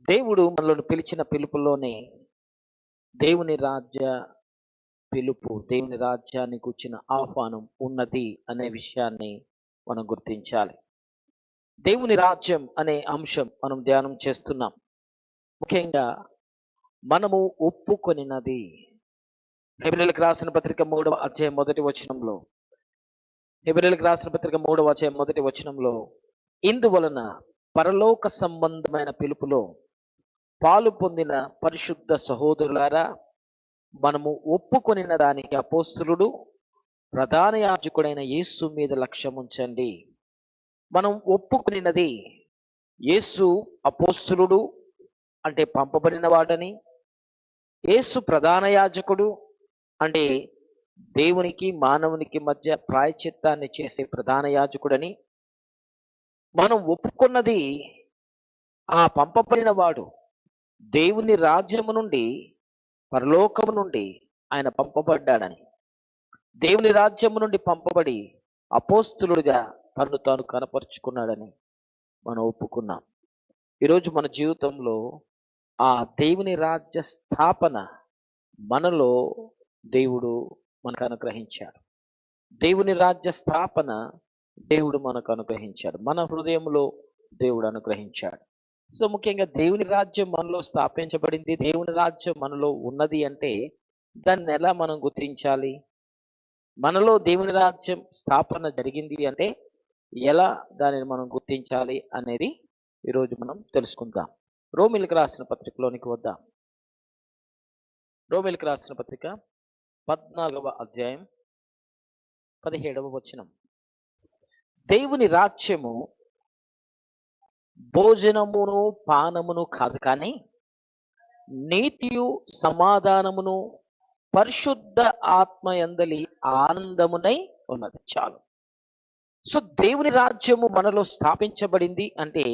దేవుడు మనల్ని పిలిచిన పిలుపులోనే దేవుని రాజ్య పిలుపు, దేవుని రాజ్యానికి వచ్చిన ఆహ్వానం ఉన్నది అనే విషయాన్ని మనం గుర్తించాలి. దేవుని రాజ్యం అనే అంశం మనం ధ్యానం చేస్తున్నాం. ముఖ్యంగా మనము ఒప్పుకొనినది. హెబ్రీయులకు రాసిన పత్రిక 3వ అధ్యాయం మొదటి వచనంలో, హెబ్రీయులకు రాసిన పత్రిక 3వ అధ్యాయం మొదటి వచనంలో, ఇందువలన పరలోక సంబంధమైన పిలుపులో పాలు పొందిన పరిశుద్ధ సహోదరులారా, మనము ఒప్పుకొనిన దానికి అపోస్తలుడు ప్రధాన యాజకుడైన యేసు మీద లక్ష్యముంచండి. మనం ఒప్పుకొనినది యేసు అపోస్తలుడు అంటే పంపబడిన వాడని, యేసు ప్రధాన యాజకుడు అంటే దేవునికి మానవునికి మధ్య ప్రాయశ్చిత్తాన్ని చేసే ప్రధాన యాజకుడని, మనం ఒప్పుకున్నది ఆ పంపబడిన వాడు దేవుని రాజ్యము నుండి, పరలోకము నుండి ఆయన పంపబడ్డాడని, దేవుని రాజ్యము నుండి పంపబడి అపోస్తులుడిగా తను తాను కనపరుచుకున్నాడని మనం ఒప్పుకున్నాం. ఈరోజు మన జీవితంలో ఆ దేవుని రాజ్య స్థాపన మనలో దేవుడు మనకు అనుగ్రహించాడు. దేవుని రాజ్య స్థాపన దేవుడు మనకు అనుగ్రహించాడు. మన హృదయంలో దేవుడు అనుగ్రహించాడు. సో ముఖ్యంగా దేవుని రాజ్యం మనలో స్థాపించబడింది, దేవుని రాజ్యం మనలో ఉన్నది అంటే దాన్ని ఎలా మనం గుర్తించాలి? మనలో దేవుని రాజ్యం స్థాపన జరిగింది అంటే ఎలా దానిని మనం గుర్తించాలి అనేది ఈరోజు మనం తెలుసుకుందాం. రోమిలకు రాసిన పత్రికలోనికి వద్దాం. రోమిలకు రాసిన పత్రిక 14వ అధ్యాయం 17వ వచనం. దేవుని రాజ్యము భోజనమును పానమును కాదు, కానీ నీతియు సమాధానమును పరిశుద్ధ ఆత్మయందలి ఆనందమునై ఉన్నది. చాలు. సో దేవుని రాజ్యము మనలో స్థాపించబడింది అంటే,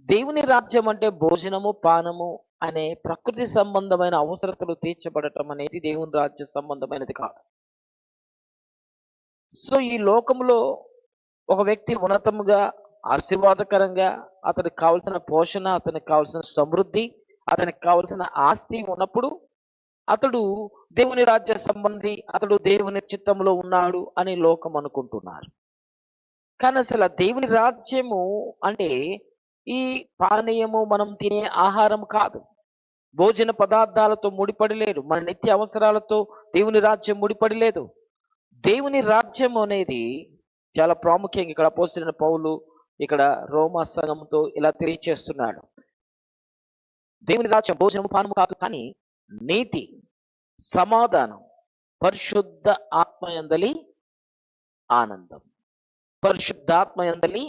దేవుని రాజ్యం అంటే భోజనము పానము అనే ప్రకృతి సంబంధమైన అవసరతలు తీర్చబడటం అనేది దేవుని రాజ్య సంబంధమైనది కాదు. సో ఈ లోకంలో ఒక వ్యక్తి ఉన్నతముగా, ఆశీర్వాదకరంగా, అతనికి కావలసిన పోషణ, అతనికి కావలసిన సమృద్ధి, అతనికి కావలసిన ఆస్తి ఉన్నప్పుడు అతడు దేవుని రాజ్య సంబంధి, అతడు దేవుని చిత్తంలో ఉన్నాడు అని లోకం అనుకుంటున్నారు. కానీ అసలు దేవుని రాజ్యము అంటే ఈ పానీయము, మనం తినే ఆహారం కాదు, భోజన పదార్థాలతో ముడిపడి లేదు, మన నిత్య అవసరాలతో దేవుని రాజ్యం ముడిపడి లేదు. దేవుని రాజ్యం అనేది చాలా ప్రాముఖ్యంగా ఇక్కడ అపోస్తలుడైన పౌలు ఇక్కడ రోమా సంఘంతో ఇలా తెలియచేస్తున్నాడు. దేవుని రాజ్యం భోజనము పానము కాదు, కానీ నీతి, సమాధానం, పరిశుద్ధ ఆత్మయందలి ఆనందం. పరిశుద్ధాత్మయందలి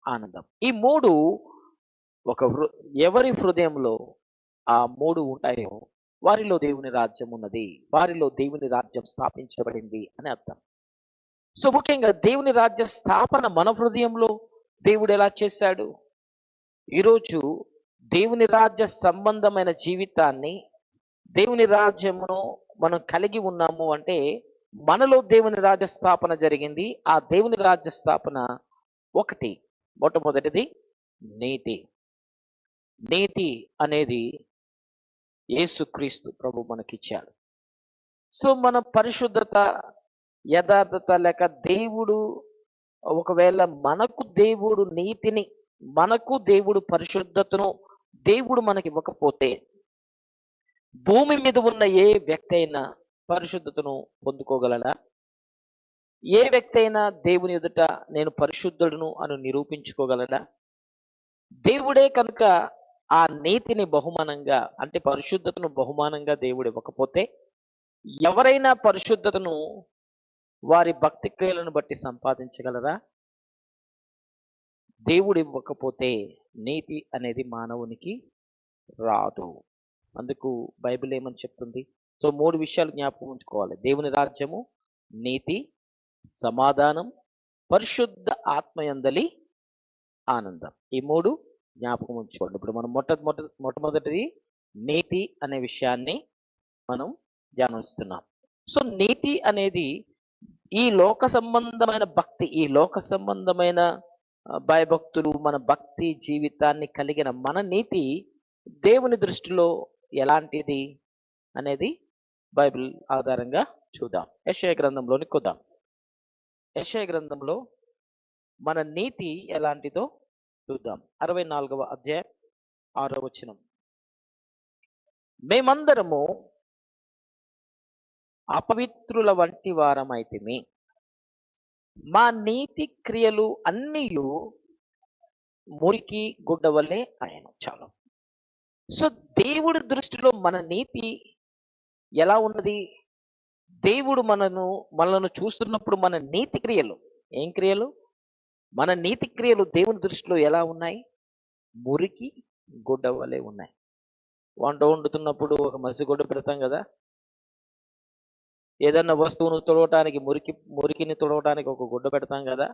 ఆనందం. ఈ మూడు ఎవరి హృదయంలో ఆ మూడు ఉంటాయో వారిలో దేవుని రాజ్యం ఉన్నది, వారిలో దేవుని రాజ్యం స్థాపించబడింది అని అర్థం. సో ముఖ్యంగా దేవుని రాజ్య స్థాపన మన హృదయంలో దేవుడు ఎలా చేశాడు? ఈరోజు దేవుని రాజ్య సంబంధమైన జీవితాన్ని, దేవుని రాజ్యమును మనం కలిగి ఉన్నాము అంటే మనలో దేవుని రాజ్య స్థాపన జరిగింది. ఆ దేవుని రాజ్య స్థాపన మొట్టమొదటిది నీతి. నీతి అనేది యేసుక్రీస్తు ప్రభు మనకిచ్చాడు. సో మన పరిశుద్ధత, యథార్థత లేక దేవుడు ఒకవేళ మనకు దేవుడు నీతిని, మనకు దేవుడు పరిశుద్ధతను దేవుడు మనకి ఇవ్వకపోతే, భూమి మీద ఉన్న ఏ వ్యక్తి అయినా పరిశుద్ధతను పొందుకోగలడా? ఏ వ్యక్తి అయినా దేవుని ఎదుట నేను పరిశుద్ధుడును అని నిరూపించుకోగలడా? దేవుడే కనుక ఆ నీతిని బహుమానంగా అంటే పరిశుద్ధతను బహుమానంగా దేవుడు ఇవ్వకపోతే, ఎవరైనా పరిశుద్ధతను వారి భక్తి క్రియలను బట్టి సంపాదించగలరా? దేవుడు ఇవ్వకపోతే నీతి అనేది మానవునికి రాదు. అందుకు బైబిల్ ఏమని చెప్తుంది? సో 3 విషయాలు జ్ఞాపకం ఉంచుకోవాలి. దేవుని రాజ్యము, నీతి, సమాధానం, పరిశుద్ధ ఆత్మయందలి ఆనందం. ఈ 3 జ్ఞాపకం ఉంచుకోండి. ఇప్పుడు మనం మొట్టమొదటిది నీతి అనే విషయాన్ని మనం ధ్యానిస్తున్నాం. సో నీతి అనేది ఈ లోక సంబంధమైన భక్తి, ఈ లోక సంబంధమైన భయభక్తులు, మన భక్తి జీవితాన్ని కలిగిన మన నీతి దేవుని దృష్టిలో ఎలాంటిది అనేది బైబిల్ ఆధారంగా చూద్దాం. యెషయా గ్రంథంలోనికి వద్దాం. యెషయా గ్రంథంలో మన నీతి ఎలాంటిదో చూద్దాం. 64వ అధ్యాయం 6వ వచనం. మేమందరము అపవిత్రుల వంటి వారమైతిమి, మా నీతి క్రియలు అన్నీయు మురికి గుడ్డ వల్లే ఆయన. చాలు. సో దేవుడి దృష్టిలో మన నీతి ఎలా ఉన్నది? దేవుడు మనలను చూస్తున్నప్పుడు మన నీతి క్రియలు, ఏం క్రియలు? మన నీతి క్రియలు దేవుని దృష్టిలో ఎలా ఉన్నాయి? మురికి గుడ్డ వలె ఉన్నాయి. వంట వండుతున్నప్పుడు ఒక మసిగుడ్డ పెడతాం కదా, ఏదన్నా వస్తువును తుడవటానికి మురికిని తుడవటానికి ఒక గుడ్డ పెడతాం కదా.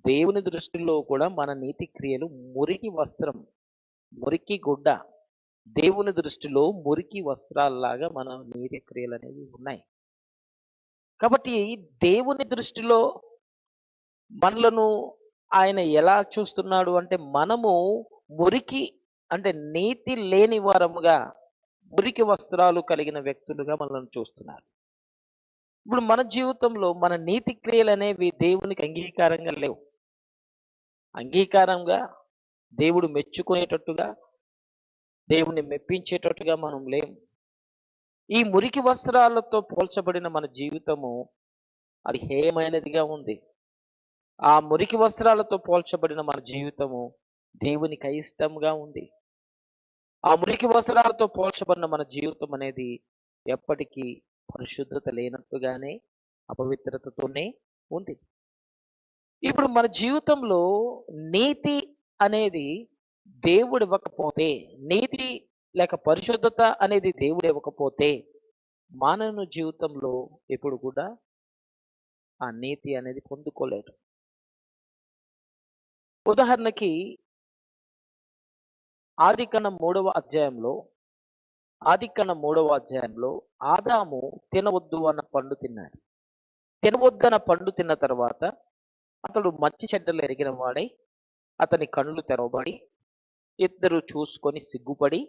దేవుని దృష్టిలో కూడా మన నీతి క్రియలు మురికి వస్త్రం, మురికి గుడ్డ. దేవుని దృష్టిలో మురికి వస్త్రాల్లాగా మన నీతి క్రియలు అనేవి ఉన్నాయి. కాబట్టి దేవుని దృష్టిలో మనలను ఆయన ఎలా చూస్తున్నాడు అంటే, మనము మురికి అంటే నీతి లేని వారముగా, మురికి వస్త్రాలు కలిగిన వ్యక్తులుగా మనల్ని చూస్తున్నారు. ఇప్పుడు మన జీవితంలో మన నీతి క్రియలు అనేవి దేవునికి అంగీకారంగా లేవు. అంగీకారంగా, దేవుడు మెచ్చుకునేటట్టుగా, దేవుణ్ణి మెప్పించేటట్టుగా మనం లేము. ఈ మురికి వస్త్రాలతో పోల్చబడిన మన జీవితము అది హేయమైనదిగా ఉంది. ఆ మురికి వస్త్రాలతో పోల్చబడిన మన జీవితము దేవునికి అయిష్టంగా ఉంది. ఆ మురికి వస్త్రాలతో పోల్చబడిన మన జీవితం అనేది ఎప్పటికీ పరిశుద్ధత లేనట్టుగానే, అపవిత్రతతోనే ఉంది. ఇప్పుడు మన జీవితంలో నీతి అనేది దేవుడు ఇవ్వకపోతే, నీతి లేక పరిశుద్ధత అనేది దేవుడు ఇవ్వకపోతే, మానవ జీవితంలో ఎప్పుడు కూడా ఆ నీతి అనేది పొందుకోలేడు. ఉదాహరణకి ఆదికాండం 3వ అధ్యాయంలో ఆదాము తినవద్దు అన్న పండు తిన్నాడు. తినవద్దన్న పండు తిన్న తర్వాత అతడు మంచి చెడ్డలు ఎరిగిన వాడై అతని కళ్ళు తెరవబడి, ఇద్దరు చూసుకొని సిగ్గుపడి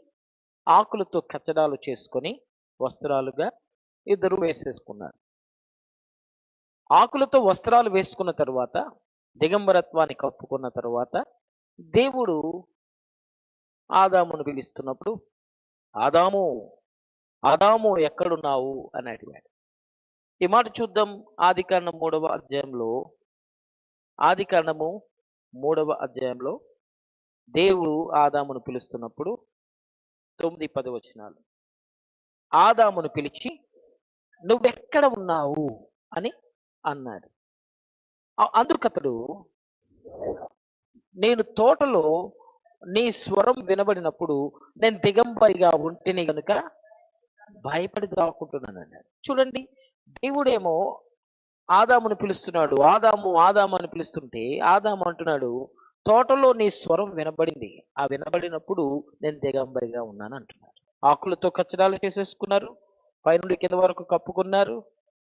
ఆకులతో కచ్చడాలు చేసుకొని వస్త్రాలుగా ఇద్దరు వేసేసుకున్నారు. ఆకులతో వస్త్రాలు వేసుకున్న తర్వాత, దిగంబరత్వాన్ని కప్పుకున్న తర్వాత, దేవుడు ఆదామును పిలుస్తున్నప్పుడు, ఆదాము ఆదాము ఎక్కడున్నావు అని అడిగాడు. ఈ మాట చూద్దాం. ఆదికాండం 3వ అధ్యాయంలో దేవుడు ఆదామును పిలుస్తున్నప్పుడు 9-10 వచనాలు. ఆదామును పిలిచి, నువ్వెక్కడ ఉన్నావు అని అన్నాడు. అందుకతడు, నేను తోటలో నీ స్వరం వినబడినప్పుడు నేను దిగంబరిగా ఉంటిని కనుక భయపడి దాక్కుంటున్నాను అన్నాడు. చూడండి, దేవుడేమో ఆదామును పిలుస్తున్నాడు. ఆదాము అని పిలుస్తుంటే ఆదాము అంటున్నాడు, తోటలో నీ స్వరం వినబడింది, ఆ వినబడినప్పుడు నేను దిగంబరిగా ఉన్నాను అంటున్నాడు. ఆకులతో కచ్చడాలు చేసేసుకున్నారు, పైనుండి కింద వరకు కప్పుకున్నారు.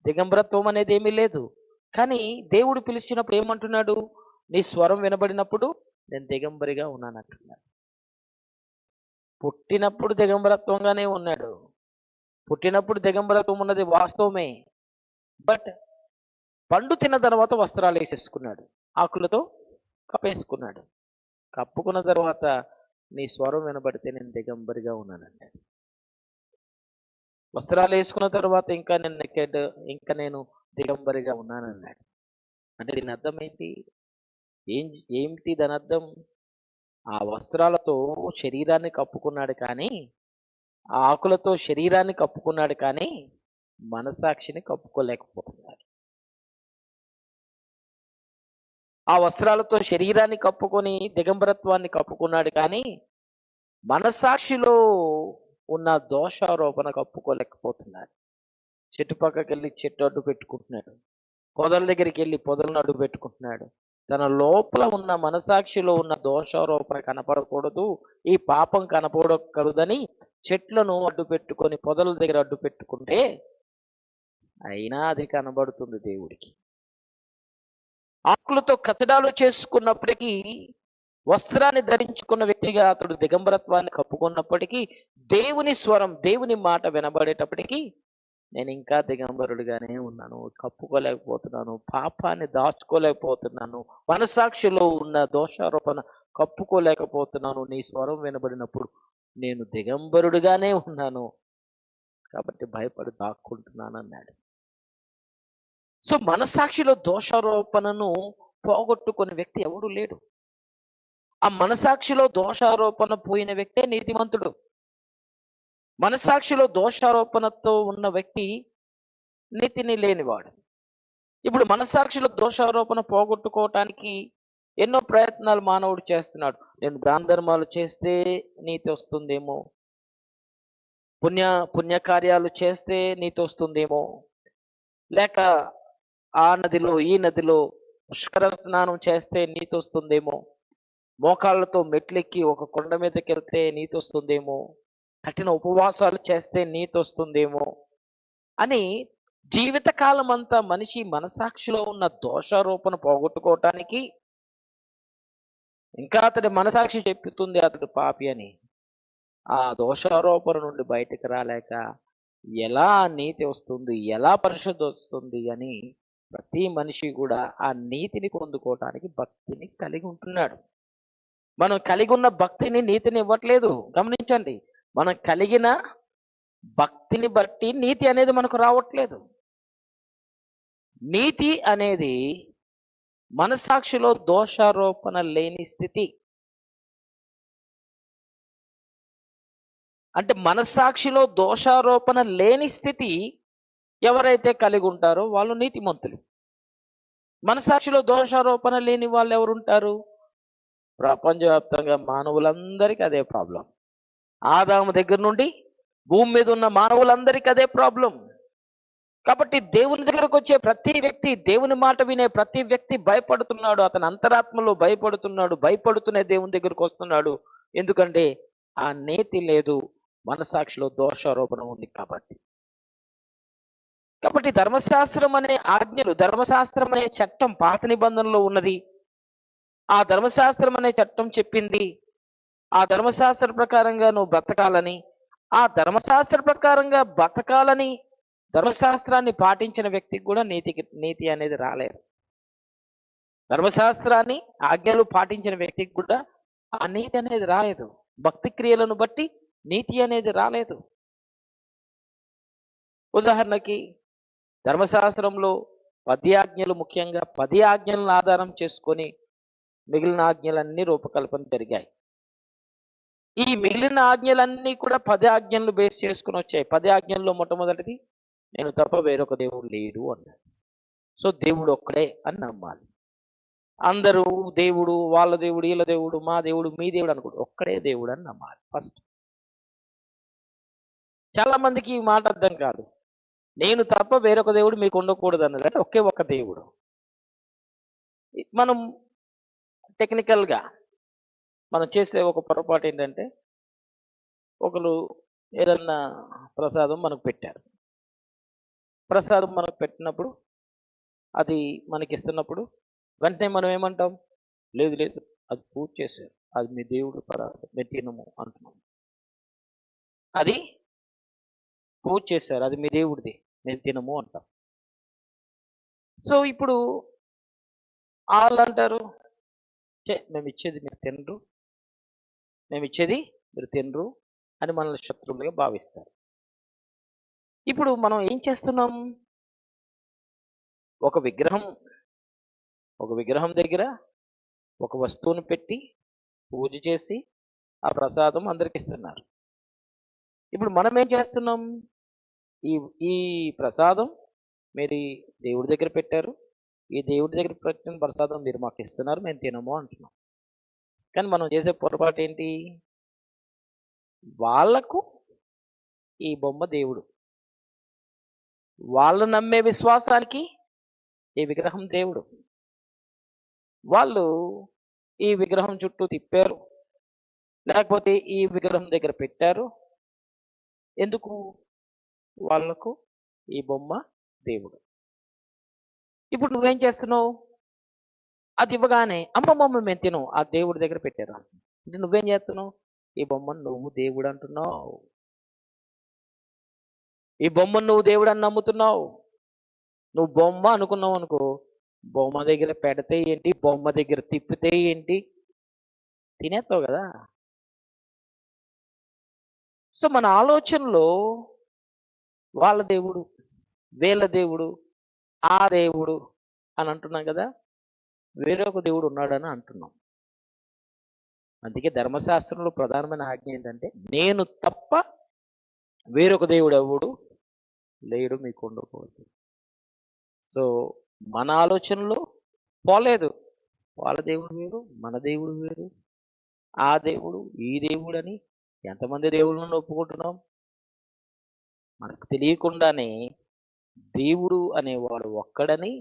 దిగంబరత్వం అనేది ఏమీ లేదు. కానీ దేవుడు పిలిచినప్పుడు ఏమంటున్నాడు? నీ స్వరం వినబడినప్పుడు నేను దిగంబరిగా ఉన్నాను అంటున్నాడు. పుట్టినప్పుడు దిగంబరత్వంగానే ఉన్నాడు. పుట్టినప్పుడు దిగంబరత్వం ఉన్నది వాస్తవమే. బట్ పండు తిన్న తర్వాత వస్త్రాలు వేసేసుకున్నాడు, ఆకులతో కప్పేసుకున్నాడు. కప్పుకున్న తర్వాత నీ స్వరం వినబడితే నేను దిగంబరిగా ఉన్నానండి. వస్త్రాలు వేసుకున్న తర్వాత ఇంకా నేను దిగంబరిగా ఉన్నానన్నాడు. అంటే దీని అర్థం ఏంటి? ఏమిటి దాని అర్థం? ఆ వస్త్రాలతో శరీరాన్ని కప్పుకున్నాడు కానీ, ఆ ఆకులతో శరీరాన్ని కప్పుకున్నాడు కానీ మనసాక్షిని కప్పుకోలేకపోతున్నాడు. ఆ వస్త్రాలతో శరీరాన్ని కప్పుకొని దిగంబరత్వాన్ని కప్పుకున్నాడు కానీ మనసాక్షిలో ఉన్న దోషారోపణ కప్పుకోలేకపోతున్నాడు. చెట్టు పక్కకి వెళ్ళి చెట్టు అడ్డు పెట్టుకుంటున్నాడు, పొదల దగ్గరికి వెళ్ళి పొదలను అడ్డు పెట్టుకుంటున్నాడు. తన లోపల ఉన్న మనసాక్షిలో ఉన్న దోషారోపణ కనపడకూడదు, ఈ పాపం కనపడకూడదని చెట్లను అడ్డు పెట్టుకొని పొదల దగ్గర అడ్డు పెట్టుకుంటే అయినా అది కనబడుతుంది దేవుడికి. ఆకులతో కచ్చడాలు చేసుకున్నప్పటికీ వస్త్రాన్ని ధరించుకున్న వ్యక్తిగా అతడు దిగంబరత్వాన్ని కప్పుకున్నప్పటికీ దేవుని స్వరం, దేవుని మాట వినబడేటప్పటికీ నేను ఇంకా దిగంబరుడిగానే ఉన్నాను, కప్పుకోలేకపోతున్నాను, పాపాన్ని దాచుకోలేకపోతున్నాను, మనసాక్షిలో ఉన్న దోషారోపణ కప్పుకోలేకపోతున్నాను. నీ స్వరం వినబడినప్పుడు నేను దిగంబరుడిగానే ఉన్నాను, కాబట్టి భయపడి దాక్కుంటున్నాను అన్నాడు. సో మనసాక్షిలో దోషారోపణను పోగొట్టుకునే వ్యక్తి ఎవడు లేడు. ఆ మనసాక్షిలో దోషారోపణ పోయిన వ్యక్తే నీతిమంతుడు. మనసాక్షిలో దోషారోపణతో ఉన్న వ్యక్తి నీతిని లేనివాడు. ఇప్పుడు మనసాక్షిలో దోషారోపణ పోగొట్టుకోవటానికి ఎన్నో ప్రయత్నాలు మానవుడు చేస్తున్నాడు. నేను దాన ధర్మాలు చేస్తే నీతి వస్తుందేమో, పుణ్యకార్యాలు చేస్తే నీతి వస్తుందేమో, లేక ఆ నదిలో ఈ నదిలో పుష్కర స్నానం చేస్తే నీతి వస్తుందేమో, మోకాళ్ళతో మెట్లెక్కి ఒక కొండ మీదకి వెళ్తే నీతి వస్తుందేమో, కఠిన ఉపవాసాలు చేస్తే నీతి వస్తుందేమో అని జీవితకాలం అంతా మనిషి మనసాక్షిలో ఉన్న దోషారోపణ పోగొట్టుకోవటానికి, ఇంకా అతడి మనసాక్షి చెప్తుంది అతడు పాపి అని, ఆ దోషారోపణ నుండి బయటకు రాలేక ఎలా నీతి వస్తుంది, ఎలా పరిశుద్ధి వస్తుంది అని ప్రతి మనిషి కూడా ఆ నీతిని పొందుకోవటానికి భక్తిని కలిగి ఉంటున్నాడు. మనం కలిగి ఉన్న భక్తిని నీతిని ఇవ్వట్లేదు. గమనించండి, మనం కలిగిన భక్తిని బట్టి నీతి అనేది మనకు రావట్లేదు. నీతి అనేది మనస్సాక్షిలో దోషారోపణ లేని స్థితి. అంటే మనస్సాక్షిలో దోషారోపణ లేని స్థితి ఎవరైతే కలిగి ఉంటారో వాళ్ళు నీతిమంతులు. మనస్సాక్షిలో దోషారోపణ లేని వాళ్ళు ఎవరుంటారు? ప్రపంచవ్యాప్తంగా మానవులందరికీ అదే ప్రాబ్లం. ఆదాము దగ్గర నుండి భూమి మీద ఉన్న మానవులందరికీ అదే ప్రాబ్లం. కాబట్టి దేవుని దగ్గరకు వచ్చే ప్రతి వ్యక్తి, దేవుని మాట వినే ప్రతి వ్యక్తి భయపడుతున్నాడు. అతని అంతరాత్మలో భయపడుతున్నాడు, భయపడుతూనే దేవుని దగ్గరకు వస్తున్నాడు. ఎందుకంటే ఆ నీతి లేదు, మనసాక్షిలో దోషారోపణ ఉంది కాబట్టి. కాబట్టి ధర్మశాస్త్రం అనే ఆజ్ఞలు, ధర్మశాస్త్రం అనే చట్టం పాత నిబంధనలో ఉన్నది. ఆ ధర్మశాస్త్రం అనే చట్టం చెప్పింది ఆ ధర్మశాస్త్ర ప్రకారంగా నువ్వు బ్రతకాలని, ఆ ధర్మశాస్త్ర ప్రకారంగా బ్రతకాలని ధర్మశాస్త్రాన్ని పాటించిన వ్యక్తికి కూడా నీతి అనేది రాలేదు. ధర్మశాస్త్రాన్ని ఆజ్ఞలు పాటించిన వ్యక్తికి కూడా ఆ నీతి అనేది రాలేదు. భక్తి క్రియలను బట్టి నీతి అనేది రాలేదు. ఉదాహరణకి ధర్మశాస్త్రంలో 10 ఆజ్ఞలు, ముఖ్యంగా 10 ఆజ్ఞలను ఆధారం చేసుకొని మిగిలిన ఆజ్ఞలన్నీ రూపకల్పన జరిగాయి. ఈ మిగిలిన ఆజ్ఞలన్నీ కూడా 10 ఆజ్ఞలను బేస్ చేసుకుని వచ్చాయి. 10 ఆజ్ఞల్లో మొట్టమొదటిది నేను తప్ప వేరొక దేవుడు లేడు అన్నాడు. సో దేవుడు ఒక్కడే అని నమ్మాలి. అందరూ దేవుడు, వాళ్ళ దేవుడు, వీళ్ళ దేవుడు, మా దేవుడు, మీ దేవుడు అనుకోడు, ఒక్కడే దేవుడు అని నమ్మాలి ఫస్ట్. చాలా మందికి ఈ మాట అర్థం కాదు. నేను తప్ప వేరొక దేవుడు మీకు ఉండకూడదు అన్నది. అంటే ఒకే ఒక దేవుడు. మనం టెక్నికల్గా మనం చేసే ఒక పొరపాటు ఏంటంటే, ఒకరు ఏదన్నా ప్రసాదం మనకు పెట్టారు. ప్రసాదం మనకు పెట్టినప్పుడు, అది మనకి ఇస్తున్నప్పుడు వెంటనే మనం ఏమంటాం? లేదు లేదు, అది పూజ చేశారు, అది మీ దేవుడు పరాధం, మీరు తినము అంటున్నాం. అది పూజ చేశారు, అది మీ దేవుడిది, మేము తినము అంటాం. సో ఇప్పుడు వాళ్ళు అంటారు, మేము ఇచ్చేది మీరు తినరు, మేము ఇచ్చేది మీరు తినరు అని మనల్ని శత్రువులుగా భావిస్తారు. ఇప్పుడు మనం ఏం చేస్తున్నాం? ఒక విగ్రహం దగ్గర ఒక వస్తువును పెట్టి పూజ చేసి ఆ ప్రసాదం అందరికి ఇస్తున్నారు. ఇప్పుడు మనం ఏం చేస్తున్నాం? ఈ ప్రసాదం మీరు దేవుడి దగ్గర పెట్టారు, ఈ దేవుడి దగ్గర పెట్టిన ప్రసాదం మీరు మాకు ఇస్తున్నారు, మేము తినము అంటున్నాం. కానీ మనం చేసే పొరపాటు ఏంటి? వాళ్లకు ఈ బొమ్మ దేవుడు, వాళ్ళు నమ్మే విశ్వాసానికి ఈ విగ్రహం దేవుడు. వాళ్ళు ఈ విగ్రహం చుట్టూ తిప్పారు, లేకపోతే ఈ విగ్రహం దగ్గర పెట్టారు. ఎందుకు? వాళ్లకు ఈ బొమ్మ దేవుడు. ఇప్పుడు నువ్వేం చేస్తున్నావు? అది ఇవ్వగానే అమ్మమ్మమ్మ మేము తిను ఆ దేవుడి దగ్గర పెట్టారు. అంటే నువ్వేం చేస్తున్నావు? ఈ బొమ్మను నువ్వు దేవుడు అంటున్నావు, ఈ బొమ్మను నువ్వు దేవుడు అని నమ్ముతున్నావు. నువ్వు బొమ్మ అనుకున్నావు అనుకో, బొమ్మ దగ్గర పెడితే ఏంటి, బొమ్మ దగ్గర తిప్పితే ఏంటి, తినేస్తావు కదా. సో మన ఆలోచనలో వాళ్ళ దేవుడు, వీళ్ళ దేవుడు, ఆ దేవుడు అని అంటున్నాం కదా, వేరొక దేవుడు ఉన్నాడని అంటున్నాం. అందుకే ధర్మశాస్త్రంలో ప్రధానమైన ఆజ్ఞ ఏంటంటే, నేను తప్ప వేరొక దేవుడు ఎవడు లేడు, మీకు ఉండకూడదు. సో మన ఆలోచనలో పోలేదు. వాళ్ళ దేవుడు వేరు, మన దేవుడు వేరు, ఆ దేవుడు ఈ దేవుడు అని ఎంతమంది దేవుళ్ళను ఒప్పుకుంటున్నాం? మనకు తెలియకుండానే దేవుడు అనేవాడు ఒక్కడని,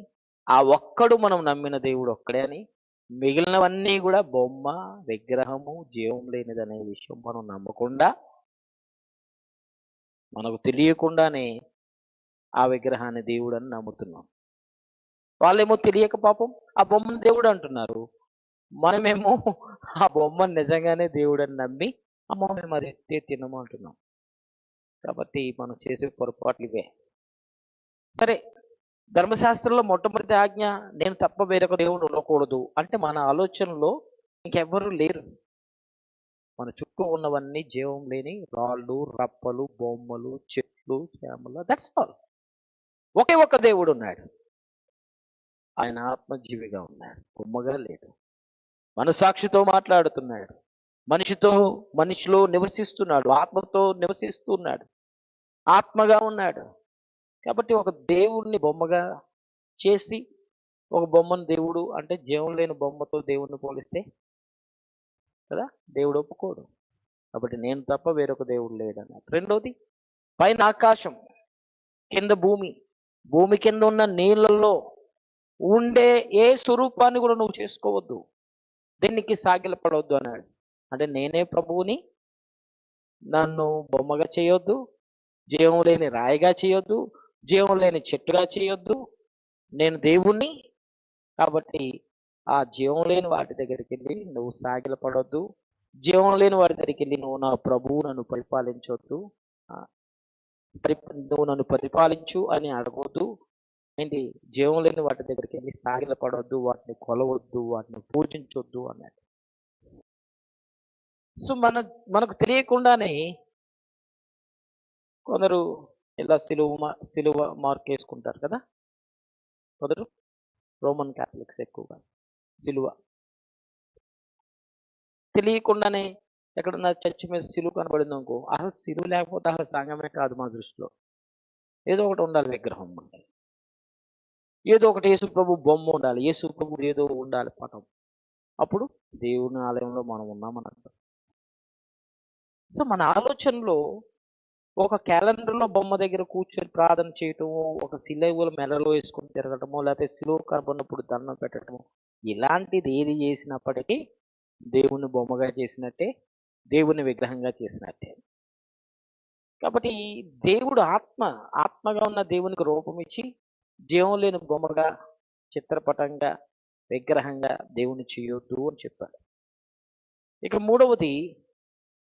ఆ ఒక్కడు మనం నమ్మిన దేవుడు ఒక్కడే అని, మిగిలినవన్నీ కూడా బొమ్మ, విగ్రహము, జీవం లేనిదనే విషయం మనం నమ్మకుండా, మనకు తెలియకుండానే ఆ విగ్రహాన్ని దేవుడు అని నమ్ముతున్నాం. వాళ్ళేమో తెలియక పాపం ఆ బొమ్మను దేవుడు అంటున్నారు. మనమేమో ఆ బొమ్మను నిజంగానే దేవుడు అని నమ్మి అమ్మో మేము అది ఎత్తే తినము అంటున్నాం. కాబట్టి మనం చేసే పొరపాట్లు ఇవే. సరే, ధర్మశాస్త్రంలో మొట్టమొదటి ఆజ్ఞ నేను తప్ప వేరొక దేవుడు ఉండకూడదు అంటే మన ఆలోచనలో ఇంకెవ్వరూ లేరు. మన చుట్టూ ఉన్నవన్నీ జీవం లేని రాళ్ళు, రప్పలు, బొమ్మలు, చెట్లు, చేమలు, దట్స్ ఆల్. ఒకే ఒక్క దేవుడు ఉన్నాడు. ఆయన ఆత్మజీవిగా ఉన్నాడు, బొమ్మగా లేడు. మనసాక్షితో మాట్లాడుతున్నాడు, మనిషిలో నివసిస్తున్నాడు, ఆత్మతో నివసిస్తున్నాడు, ఆత్మగా ఉన్నాడు. కాబట్టి ఒక దేవుణ్ణి బొమ్మగా చేసి, ఒక బొమ్మను దేవుడు అంటే జీవం లేని బొమ్మతో దేవుణ్ణి పోలిస్తే కదా దేవుడు ఒప్పుకోడు. కాబట్టి నేను తప్ప వేరొక దేవుడు లేడన్నాడు. రెండోది, పైన ఆకాశం, కింద భూమి, భూమి కింద ఉన్న నీళ్ళల్లో ఉండే ఏ స్వరూపాన్ని కూడా నువ్వు చేసుకోవద్దు, దీనికి సాగిలపడవద్దు అన్నాడు. అంటే నేనే ప్రభువుని, నన్ను బొమ్మగా చేయొద్దు, జీవం లేని రాయిగా చేయొద్దు, జీవం లేని చెట్టుగా చేయొద్దు, నేను దేవుణ్ణి. కాబట్టి ఆ జీవం లేని వాటి దగ్గరికి వెళ్ళి నువ్వు సాగిలపడొద్దు, జీవం లేని వాటి దగ్గరికి వెళ్ళి నువ్వు నా ప్రభువు నన్ను పరిపాలించొద్దు, నువ్వు నన్ను పరిపాలించు అని అడగొద్దు. ఏంటి, జీవం లేని వాటి దగ్గరికి వెళ్ళి సాగిలపడొద్దు, వాటిని కొలవద్దు, వాటిని పూజించొద్దు అన్నాడు. సో మనకు తెలియకుండానే కొందరు ఇలా సిలువ మార్క్ వేసుకుంటారు కదా. కొందరు రోమన్ క్యాథలిక్స్ ఎక్కువగా సిలువ తెలియకుండానే ఎక్కడన్నా చర్చి మీద సిలువ కనబడింది అనుకో, అసలు సిలువ లేకపోతే అసలు సంఘమే కాదు మా దృష్టిలో. ఏదో ఒకటి ఉండాలి, విగ్రహం ఉండాలి, ఏదో ఒకటి యేసు ప్రభు బొమ్మ ఉండాలి, యేసు ప్రభు ఏదో ఉండాలి పటం, అప్పుడు దేవుని ఆలయంలో మనం ఉన్నామని అంటాం. సో మన ఆలోచనలో ఒక క్యాలెండర్లో బొమ్మ దగ్గర కూర్చొని ప్రార్థన చేయటము, ఒక సిలువలు మెడలో వేసుకొని తిరగటము, లేకపోతే సిలువ కనబడినప్పుడు దండం పెట్టడము, ఇలాంటిది ఏది చేసినప్పటికీ దేవుని బొమ్మగా చేసినట్టే, దేవుని విగ్రహంగా చేసినట్టే. కాబట్టి దేవుడు ఆత్మగా ఉన్న దేవునికి రూపం ఇచ్చి జీవం లేని బొమ్మగా, చిత్రపటంగా, విగ్రహంగా దేవుని చేయొద్దు అని చెప్పాడు. ఇక మూడవది,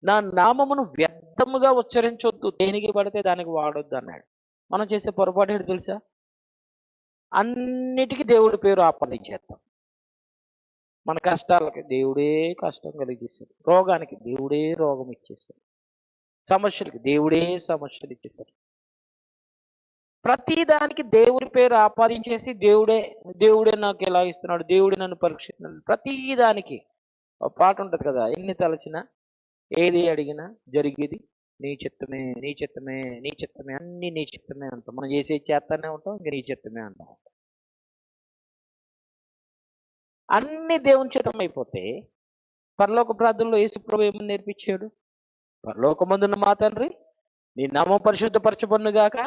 నా నామమును వ్యర్థముగా ఉచ్చరించొద్దు, దేనికి పడితే దానికి వాడొద్దు అన్నాడు. మనం చేసే పొరపాటు ఏంటి తెలుసా? అన్నిటికీ దేవుడి పేరు ఆపాదించేస్తాం. మన కష్టాలకి దేవుడే కష్టం కలిగిస్తాడు, రోగానికి దేవుడే రోగం ఇచ్చేస్తాడు, సమస్యలకి దేవుడే సమస్యలు ఇచ్చేస్తాడు. ప్రతిదానికి దేవుడి పేరు ఆపాదించేసి దేవుడే నాకు ఎలా ఇస్తున్నాడు, దేవుడే నన్ను పరీక్షిస్తున్నాడు. ప్రతిదానికి ఒక పాట ఉంటుంది కదా, ఎన్ని తలచినా ఏది అడిగినా జరిగేది నీ చిత్తమే, నీ చిత్తమే, నీ చిత్తమే, అన్ని నీ చిత్తమే అంటాం. మనం చేస్తానే ఉంటాం, ఇంక నీ చిత్తమే అంటాం. అన్ని దేవుని చిత్తం అయిపోతే పరలోక ప్రార్థనలో యేసు ప్రభువు ఏమని నేర్పించాడు? పరలోకమందున్న మా తండ్రి నీ నామం పరిశుద్ధపరచబడునుగాక,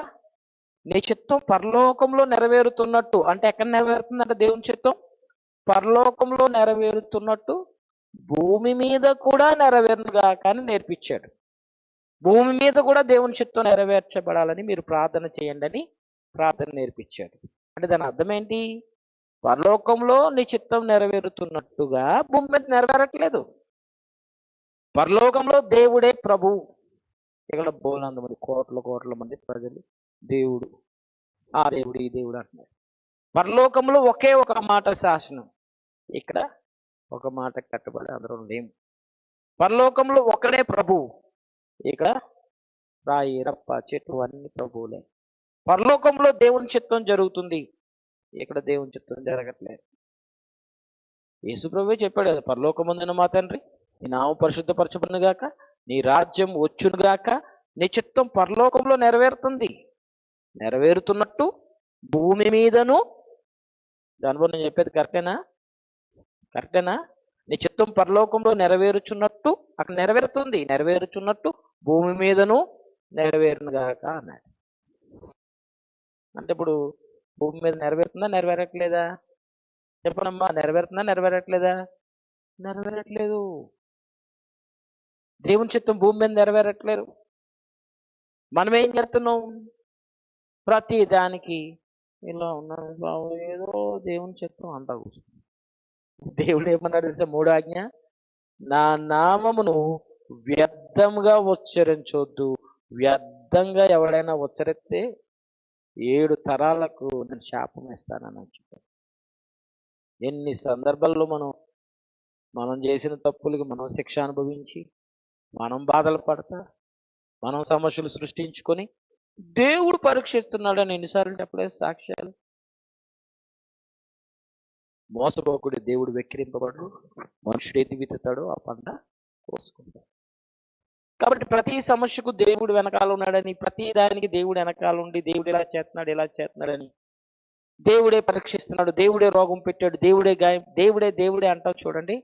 నీ చిత్తం పరలోకంలో నెరవేరుతున్నట్టు. అంటే ఎక్కడ నెరవేరుతుందంటే దేవుని చిత్తం పరలోకంలో నెరవేరుతున్నట్టు భూమి మీద కూడా నెరవేరునుగాక అని నేర్పించాడు. భూమి మీద కూడా దేవుని చిత్తం నెరవేర్చబడాలని మీరు ప్రార్థన చేయండి అని ప్రార్థన నేర్పించాడు. అంటే దాని అర్థం ఏంటి? పరలోకంలో నీ చిత్తం నెరవేరుతున్నట్టుగా భూమి మీద నెరవేరట్లేదు. పరలోకంలో దేవుడే ప్రభువు. ఇక్కడ బోలంత మంది కోట్ల కోట్ల మంది ప్రజలు దేవుడు, ఆ దేవుడు, ఈ దేవుడు అంటున్నారు. పరలోకంలో ఒకే ఒక మాట శాసనం, ఇక్కడ ఒక మాట కట్టుబడి అందరూ లేము. పరలోకంలో ఒకడే ప్రభువు, ఇక్కడ రాయి రప్ప చెట్టు అన్ని ప్రభువులే. పరలోకంలో దేవుని చిత్తం జరుగుతుంది, ఇక్కడ దేవుని చిత్తం జరగట్లేదు. యేసు ప్రభువే చెప్పాడు కదా, పరలోకమందున మా తండ్రి నీ నామం పరిశుద్ధపరచబడును గాక, నీ రాజ్యం వచ్చును గాక, నీ చిత్తం పరలోకంలో నెరవేరుతుంది. నెరవేరుతున్నట్టు భూమి మీదను, దానివల్ల నేను చెప్పేది కరెక్టేనా? నీ చిత్తం పరలోకంలో నెరవేరుచున్నట్టు అక్కడ నెరవేరుతుంది, నెరవేరుచున్నట్టు భూమి మీదను నెరవేరును గాక అన్నాడు. అంటే ఇప్పుడు భూమి మీద నెరవేరుతుందా నెరవేరట్లేదా? చెప్పనమ్మా, నెరవేరుతుందా నెరవేరట్లేదా? నెరవేరట్లేదు. దేవుని చిత్తం భూమి మీద నెరవేరట్లేదు. మనం ఏం చేస్తున్నాం? ప్రతి దానికి ఇలా ఉన్నాం బాబు, ఏదో దేవుని చిత్తం అంటా కూర్చున్నాం. దేవుడు ఏమన్నాడు తెలుసా? 3వ ఆజ్ఞ, నా నామమును వ్యర్థంగా ఉచ్చరించొద్దు. వ్యర్థంగా ఎవడైనా ఉచ్చరిస్తే 7 తరాలకు నేను శాపం ఇస్తానని చెప్పాను. ఎన్ని సందర్భాల్లో మనం చేసిన తప్పులకి మనం శిక్ష అనుభవించి, మనం బాధలు పడతా, మనం సమస్యలు సృష్టించుకొని దేవుడు పరీక్షిస్తున్నాడని ఎన్నిసార్లు చెప్పలేదు సాక్ష్యాలు. మోసపోకుడి దేవుడు వెక్కిరింపబడు, మనుషుడు ఏది విత్తుతాడో ఆ పంట కోసుకుంటాడు. కాబట్టి ప్రతి సమస్యకు దేవుడు వెనకాల ఉన్నాడని, ప్రతి దానికి దేవుడు వెనకాల ఉండి దేవుడు ఇలా చేస్తున్నాడని, దేవుడే పరీక్షిస్తున్నాడు, దేవుడే రోగం పెట్టాడు, దేవుడే గాయం, దేవుడే అంటావు చూడండి.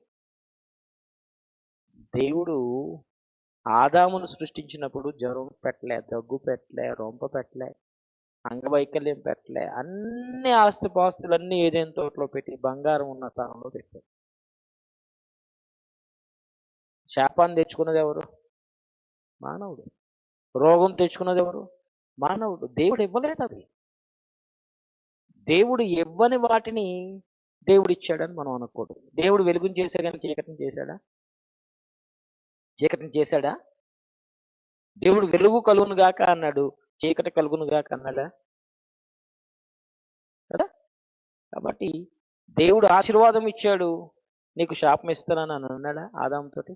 దేవుడు ఆదామును సృష్టించినప్పుడు జ్వరం పెట్టలే, దగ్గు పెట్టలే, రొంప పెట్టలే, అంగవైకల్యం పెట్టలే. అన్ని ఆస్తిపాస్తులన్నీ ఏదైనా తోటలో పెట్టి బంగారం ఉన్న స్థానంలో పెట్టాడు. శాపాన్ని తెచ్చుకున్నది ఎవరు? మానవుడు. రోగం తెచ్చుకున్నది ఎవరు? మానవుడు. దేవుడు ఇవ్వలేదు. అది దేవుడు ఇవ్వని వాటిని దేవుడు ఇచ్చాడని మనం అనకూడదు. దేవుడు వెలుగుని చేశాడు కానీ చీకటిని చేశాడా? దేవుడు వెలుగు కలుగును గాక అన్నాడు, చీకటి కలుగును గాక అన్నాడా? కదా. కాబట్టి దేవుడు ఆశీర్వాదం ఇచ్చాడు, నీకు శాపం ఇస్తానని అన్నాడా ఆదాముతోటి?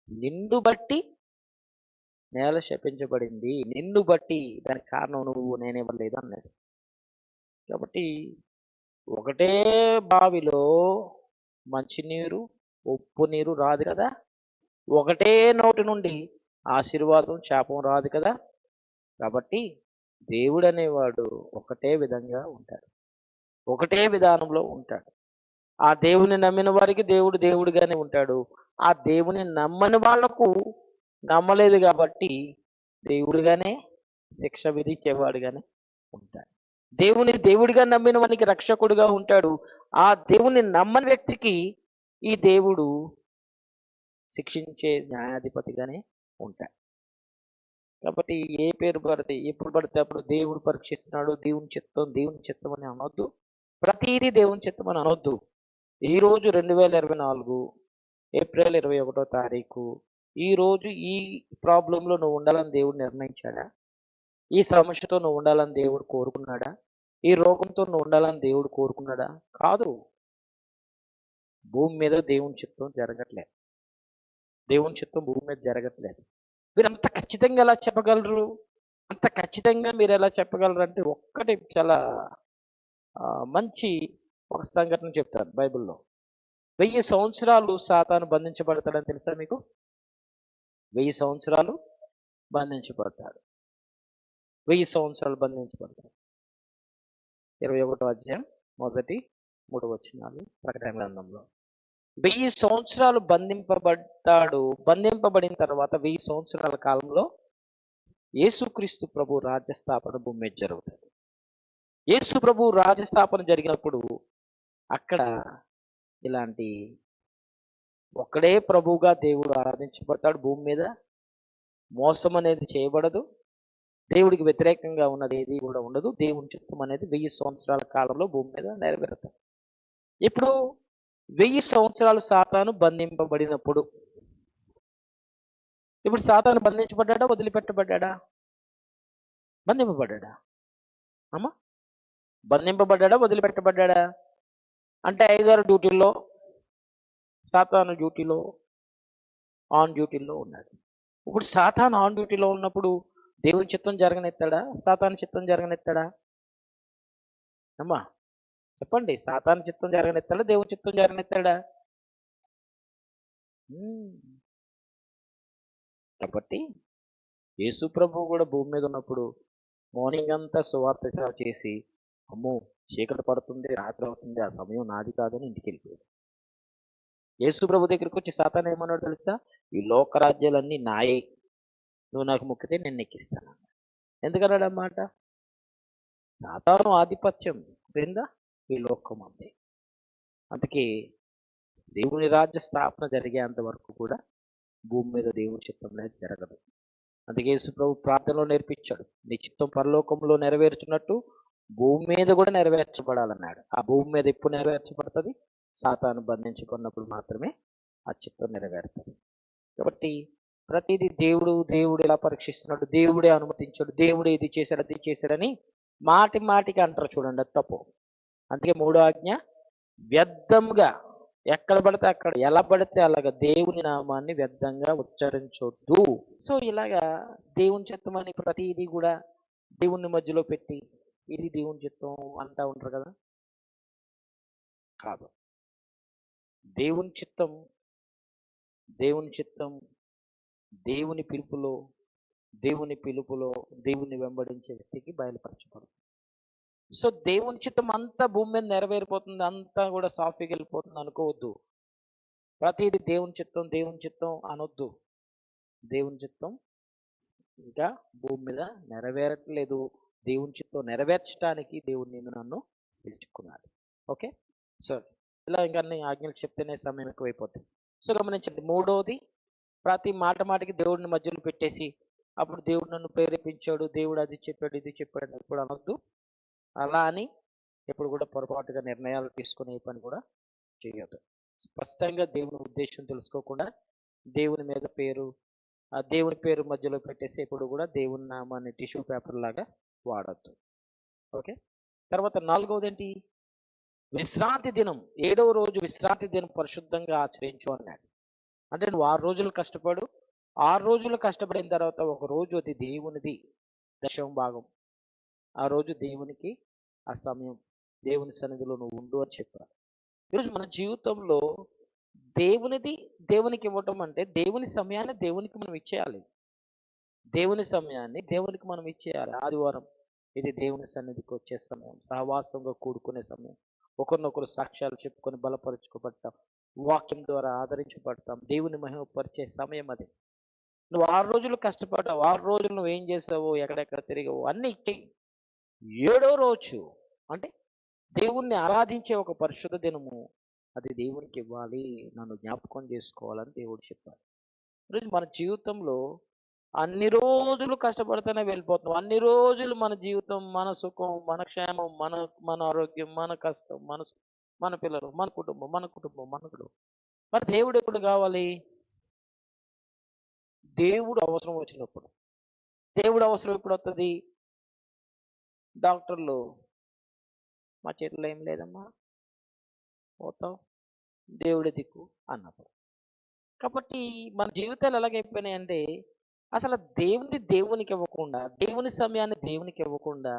నిన్ను బట్టి నేల శపించబడింది, నిన్ను బట్టి దానికి కారణం నువ్వు, నేనివ్వలేదు అన్నాడు. కాబట్టి ఒకటే బావిలో మంచినీరు ఉప్పు నీరు రాదు కదా. ఒకటే నోటి నుండి ఆశీర్వాదం శాపం రాదు కదా. కాబట్టి దేవుడు అనేవాడు ఒకటే విధంగా ఉంటాడు, ఒకటే విధానంలో ఉంటాడు. ఆ దేవుని నమ్మిన వారికి దేవుడు దేవుడిగానే ఉంటాడు. ఆ దేవుని నమ్మని వాళ్లకు నమ్మలేదు కాబట్టి దేవుడిగానే శిక్ష విధించేవాడుగానే ఉంటాడు. దేవుని దేవుడిగా నమ్మిన వానికి రక్షకుడిగా ఉంటాడు. ఆ దేవుని నమ్మని వ్యక్తికి ఈ దేవుడు శిక్షించే న్యాయాధిపతిగానే ఉంటాడు. కాబట్టి ఏ పేరు పడితే ఎప్పుడు పడితే అప్పుడు దేవుడు పరీక్షిస్తున్నాడు, దేవుని చిత్తం అని అనొద్దు. ప్రతిదీ దేవుని చిత్తం అని అనొద్దు. ఈరోజు 2024 ఏప్రిల్ 21వ తారీఖు, ఈరోజు ఈ ప్రాబ్లంలో నువ్వు ఉండాలని దేవుడు నిర్ణయించాడా? ఈ సమస్యతో నువ్వు ఉండాలని దేవుడు కోరుకున్నాడా? ఈ రోగంతో నువ్వు ఉండాలని దేవుడు కోరుకున్నాడా? కాదు. భూమి మీద దేవుని చిత్తం జరగట్లేదు. దేవుని చిత్తం భూమి మీద జరగట్లేదు. మీరు అంత ఖచ్చితంగా ఎలా చెప్పగలరు? అంత ఖచ్చితంగా మీరు ఎలా చెప్పగలరు అంటే, ఒక్కటి చాలా మంచి ఒక సంఘటన చెప్తాను బైబిల్లో. 1000 సంవత్సరాలు సాతాను బంధించబడతాడని తెలుసా మీకు? 1000 సంవత్సరాలు బంధించబడతాడు. 1000 సంవత్సరాలు బంధించబడతాడు. 21వ అధ్యాయం 1-3 వచనాలు ప్రకటన గ్రంథంలో. 1000 సంవత్సరాలు బంధింపబడ్డాడు. బంధింపబడిన తర్వాత 1000 సంవత్సరాల కాలంలో యేసుక్రీస్తు ప్రభు రాజ్యస్థాపన భూమి మీద జరుగుతుంది. యేసు ప్రభు రాజ్యస్థాపన జరిగినప్పుడు అక్కడ ఇలాంటి ఒక్కడే ప్రభువుగా దేవుడు ఆరాధించబడతాడు. భూమి మీద మోసం అనేది చేయబడదు. దేవుడికి వ్యతిరేకంగా ఉన్నది ఏది కూడా ఉండదు. దేవుని చిత్తం అనేది 1000 సంవత్సరాల కాలంలో భూమి మీద నెరవేరుతుంది. ఇప్పుడు 1000 సంవత్సరాలు సాతాను బంధింపబడినప్పుడు, ఇప్పుడు సాతాను బంధించబడ్డాడా? వదిలిపెట్టబడ్డాడా? బంధింపబడ్డాడా? అమ్మా! బంధింపబడ్డాడా? వదిలిపెట్టబడ్డాడా? అంటే అయ్యగారు డ్యూటీల్లో, సాతాను డ్యూటీలో, ఆన్ డ్యూటీలో ఉన్నాడు. ఇప్పుడు సాతాను ఆన్ డ్యూటీలో ఉన్నప్పుడు దేవుని చిత్తం జరగనెత్తాడా? సాతాను చిత్తం జరగనెత్తాడా? అమ్మా! చెప్పండి. సాతాను చిత్తం జరగనెత్తాడా? దేవుని చిత్తం జరగనెత్తాడా? హ్మ్. కాబట్టి యేసు ప్రభువు కూడా భూమి మీద ఉన్నప్పుడు మార్నింగ్ అంతా సువార్త సేవ చేసి, అమ్మో! చీకటి పడుతుంది, రాత్రి అవుతుంది, ఆ సమయం నాది కాదని ఇంటికెళ్ళిపోయాడు. యేసు ప్రభు దగ్గరికి వచ్చి సాతాను ఏమన్నాడో తెలుసా? ఈ లోక రాజ్యాలన్నీ నాయే. నువ్వు నాకు మొక్కితే నేను నీకిస్తానన్నాడు. ఎందుకన్నాడు ఆ మాట? సాతాను ఆధిపత్యం క్రింద ఈ లోకం ఉంది. అందుకే దేవుని రాజ్య స్థాపన జరిగేంత వరకు కూడా భూమి మీద దేవుని చిత్తం అనేది జరగదు. అందుకే యేసు ప్రభు ప్రార్థనలో నేర్పించాడు. నీ చిత్తం పరలోకంలో నెరవేర్చున్నట్టు భూమి మీద కూడా నెరవేర్చబడాలన్నాడు. ఆ భూమి మీద ఎప్పుడు నెరవేర్చబడుతుంది? సాతాను బంధించుకున్నప్పుడు మాత్రమే ఆ చిత్తం నెరవేరుతుంది. కాబట్టి ప్రతిదీ దేవుడు ఎలా పరీక్షిస్తున్నాడు, దేవుడే అనుమతించాడు, దేవుడే ఇది చేశాడు, అది చేశాడని మాటి మాటికి అంటారు చూడండి, అది తప్పు. అందుకే మూడో ఆజ్ఞ, వ్యర్థంగా ఎక్కడ పడితే అక్కడ, ఎలా పడితే అలాగా దేవుని నామాన్ని వ్యర్థంగా ఉచ్చరించొద్దు. సో ఇలాగా దేవుని చిత్తం అని ప్రతిదీ కూడా దేవుని మధ్యలో పెట్టి ఇది దేవుని చిత్తం అంటా ఉంటారు కదా. కాదు. దేవుని చిత్తం, దేవుని చిత్తం, దేవుని పిలుపులో దేవుని వెంబడించే వ్యక్తికి బయలుపరచబడుతుంది. సో దేవుని చిత్తం అంతా భూమి మీద నెరవేరిపోతుంది, అంతా కూడా సాఫీగా వెళ్ళిపోతుంది అనుకోవద్దు. ప్రతిదీ దేవుని చిత్తం అనొద్దు. దేవుని చిత్తం ఇంకా భూమి మీద నెరవేరట్లేదు. దేవుని చిత్తం నెరవేర్చడానికి దేవుడు నిన్ను నన్ను పిలుచుకున్నాడు. ఓకే. సో ఇలా ఇంకా అన్ని ఆజ్ఞలు చెప్తేనే సమయం ఎక్కువైపోతుంది. సో గమనించండి, మూడోది, ప్రతి మాట మాటికి దేవుడిని మధ్యలో పెట్టేసి అప్పుడు దేవుడు నన్ను ప్రేరేపించాడు, దేవుడు అది చెప్పాడు, ఇది చెప్పాడు అని ఎప్పుడు అనొద్దు. అలా అని ఎప్పుడు కూడా పొరపాటుగా నిర్ణయాలు తీసుకునే పని కూడా చేయొద్దు. స్పష్టంగా దేవుని ఉద్దేశం తెలుసుకోకుండా దేవుని మీద పేరు, ఆ దేవుని పేరు మధ్యలో పెట్టేసి ఎప్పుడు కూడా దేవుని నామాన్ని టిష్యూ పేపర్ లాగా వాడద్దు. ఓకే. తర్వాత నాలుగవది ఏంటి? విశ్రాంతి దినం, 7వ రోజు విశ్రాంతి దినం పరిశుద్ధంగా ఆచరించు అన్నాడు. అంటే నువ్వు 6 రోజులు కష్టపడు, 6 రోజులు కష్టపడిన తర్వాత ఒక రోజు అది దేవునిది, దశమ భాగం. ఆ రోజు దేవునికి, ఆ సమయం దేవుని సన్నిధిలో నువ్వు ఉండు అని చెప్పారు. ఈరోజు మన జీవితంలో దేవునిది దేవునికి ఇవ్వటం అంటే దేవుని సమయాన్ని దేవునికి మనం ఇచ్చేయాలి. దేవుని సమయాన్ని దేవునికి మనం ఇచ్చేయాలి. ఆదివారం ఇది దేవుని సన్నిధికి వచ్చే సమయం, సహవాసంగా కూడుకునే సమయం, ఒకరినొకరు సాక్ష్యాలు చెప్పుకొని బలపరుచుకోబడతాం, వాక్యం ద్వారా ఆదరించబడతాం, దేవుని మహిమపరిచే సమయం అది. నువ్వు 6 రోజులు కష్టపడ్డావు, 6 రోజులు నువ్వు ఏం చేసావు, ఎక్కడెక్కడ తిరిగావు అన్నీ చెయ్యి. 7వ రోజు అంటే దేవుణ్ణి ఆరాధించే ఒక పరిశుద్ధ దినము, అది దేవునికి ఇవ్వాలి, నన్ను జ్ఞాపకం చేసుకోవాలని దేవుడు చెప్పాడు. ఈరోజు మన జీవితంలో అన్ని రోజులు కష్టపడితేనే వెళ్ళిపోతున్నాం. అన్ని రోజులు మన జీవితం, మన సుఖం, మన క్షేమం, మన మన ఆరోగ్యం, మన కష్టం, మన పిల్లలు, మన కుటుంబం. మరి దేవుడు ఎప్పుడు కావాలి? దేవుడు అవసరం వచ్చినప్పుడు. దేవుడు అవసరం ఎప్పుడు వస్తుంది? డాక్టర్లు, మా చేతిలో ఏం లేదమ్మా, పోతావు, దేవుడే దిక్కు అన్నప్పుడు. కాబట్టి మన జీవితాలు ఎలాగైపోయినాయంటే, అసలు దేవునికి ఇవ్వకుండా, దేవుని సమయాన్ని దేవునికి ఇవ్వకుండా,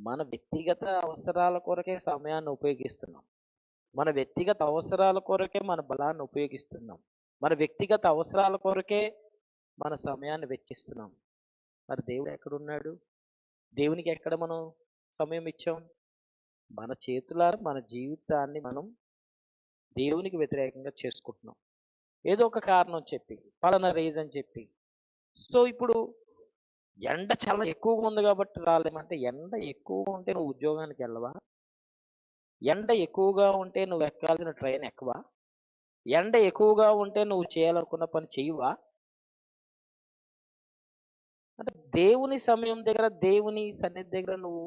మన వ్యక్తిగత అవసరాల కొరకే సమయాన్ని ఉపయోగిస్తున్నాం. మన వ్యక్తిగత అవసరాల కొరకే మన బలాన్ని ఉపయోగిస్తున్నాం. మన వ్యక్తిగత అవసరాల కొరకే మన సమయాన్ని వెచ్చిస్తున్నాం. మరి దేవుడు ఎక్కడున్నాడు? దేవునికి ఎక్కడ మనం సమయం ఇచ్చాం? మన చేతులారా మన జీవితాన్ని మనం దేవునికి వ్యతిరేకంగా చేసుకుంటున్నాం. ఏదో ఒక కారణం చెప్పి, పలానా రీజన్ చెప్పి. సో ఇప్పుడు ఎండ చాలా ఎక్కువగా ఉంది కాబట్టి రాలేమంటే, ఎండ ఎక్కువగా ఉంటే నువ్వు ఉద్యోగానికి వెళ్ళవా? ఎండ ఎక్కువగా ఉంటే నువ్వు ఎక్కాల్సిన ట్రైన్ ఎక్కవా? ఎండ ఎక్కువగా ఉంటే నువ్వు చేయాలనుకున్న పని చెయ్యవా? అంటే దేవుని సమయం దగ్గర, దేవుని సన్నిధి దగ్గర నువ్వు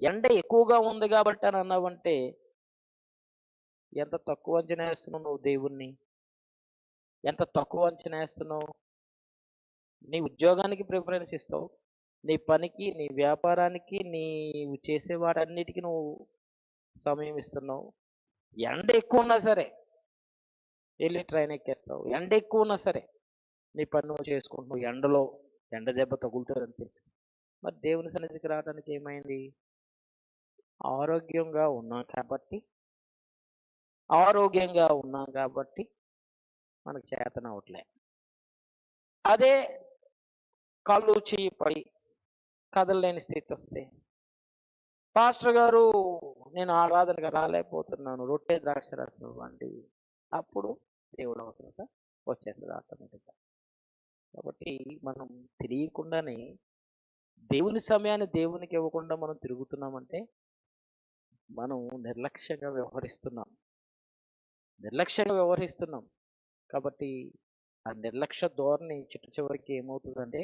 ఎండ ఎక్కువగా ఉంది కాబట్టి అని అన్నావంటే, ఎంత తక్కువ అంచనా వేస్తున్నావు నువ్వు దేవుణ్ణి? ఎంత తక్కువ అంచనా వేస్తున్నావు? నీ ఉద్యోగానికి ప్రిఫరెన్స్ ఇస్తావు. నీ పనికి, నీ వ్యాపారానికి, నీవు చేసే వాటన్నిటికి నువ్వు సమయం ఇస్తున్నావు. ఎండ ఎక్కువ ఉన్నా సరే వెళ్ళి ట్రైన్ ఎక్కేస్తావు. ఎండ ఎక్కువ ఉన్నా సరే నీ పని నువ్వు చేసుకుంటున్నావు. ఎండలో ఎండ దెబ్బ తగులుతుందని తెలుసు. మరి దేవుని సన్నిధికి రావడానికి ఏమైంది? ఆరోగ్యంగా ఉన్నాం కాబట్టి మనకు చేతనవట్లే. అదే కళ్ళు చెయ్యి పడి కదలలేని స్థితి వస్తే, పాస్టర్ గారు నేను ఆరాధనగా రాలేకపోతున్నాను, రొట్టె ద్రాక్ష రసం ఇవ్వండి, అప్పుడు దేవుడు అవసరత వచ్చేస్తుంది ఆటోమేటిక్గా. కాబట్టి మనం తెలియకుండానే దేవుని సమయాన్ని దేవునికి ఇవ్వకుండా మనం తిరుగుతున్నామంటే మనం నిర్లక్ష్యంగా వ్యవహరిస్తున్నాం. కాబట్టి ఆ నిర్లక్ష్య ధోరణి చిట్ట చివరికి ఏమవుతుందంటే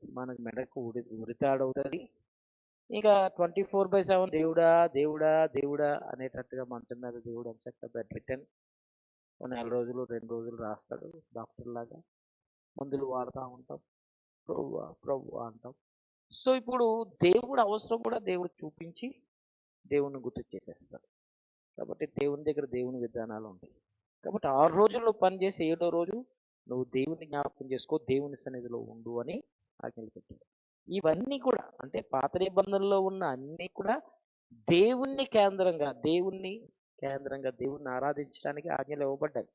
మనకు మెడకు ఉరితాడవుతుంది. ఇంకా 24/7 దేవుడా దేవుడా దేవుడా అనేటట్టుగా మంచం మీద దేవుడు ఎంచక్క బెడ్ రిటర్న్ ఒక నెల రోజులు 2 రోజులు రాస్తాడు డాక్టర్ లాగా. మందులు వాడుతూ ఉంటాం, ప్రభువా ప్రభువా అంటాం. సో ఇప్పుడు దేవుడు అవసరం కూడా దేవుడు చూపించి దేవుణ్ణి గుర్తు చేసేస్తాడు. కాబట్టి దేవుని దగ్గర దేవుని విధానాలు ఉంటాయి. కాబట్టి 6 రోజుల్లో పని చేసి 7వ రోజు నువ్వు దేవుని జ్ఞాపకం చేసుకో, దేవుని సన్నిధిలో ఉండు అని ఆజ్ఞలు పెట్టాడు. ఇవన్నీ కూడా అంటే పాత నిబంధనలో ఉన్న అన్నీ కూడా దేవుణ్ణి కేంద్రంగా దేవుణ్ణి ఆరాధించడానికి ఆజ్ఞలు ఇవ్వబడ్డాయి.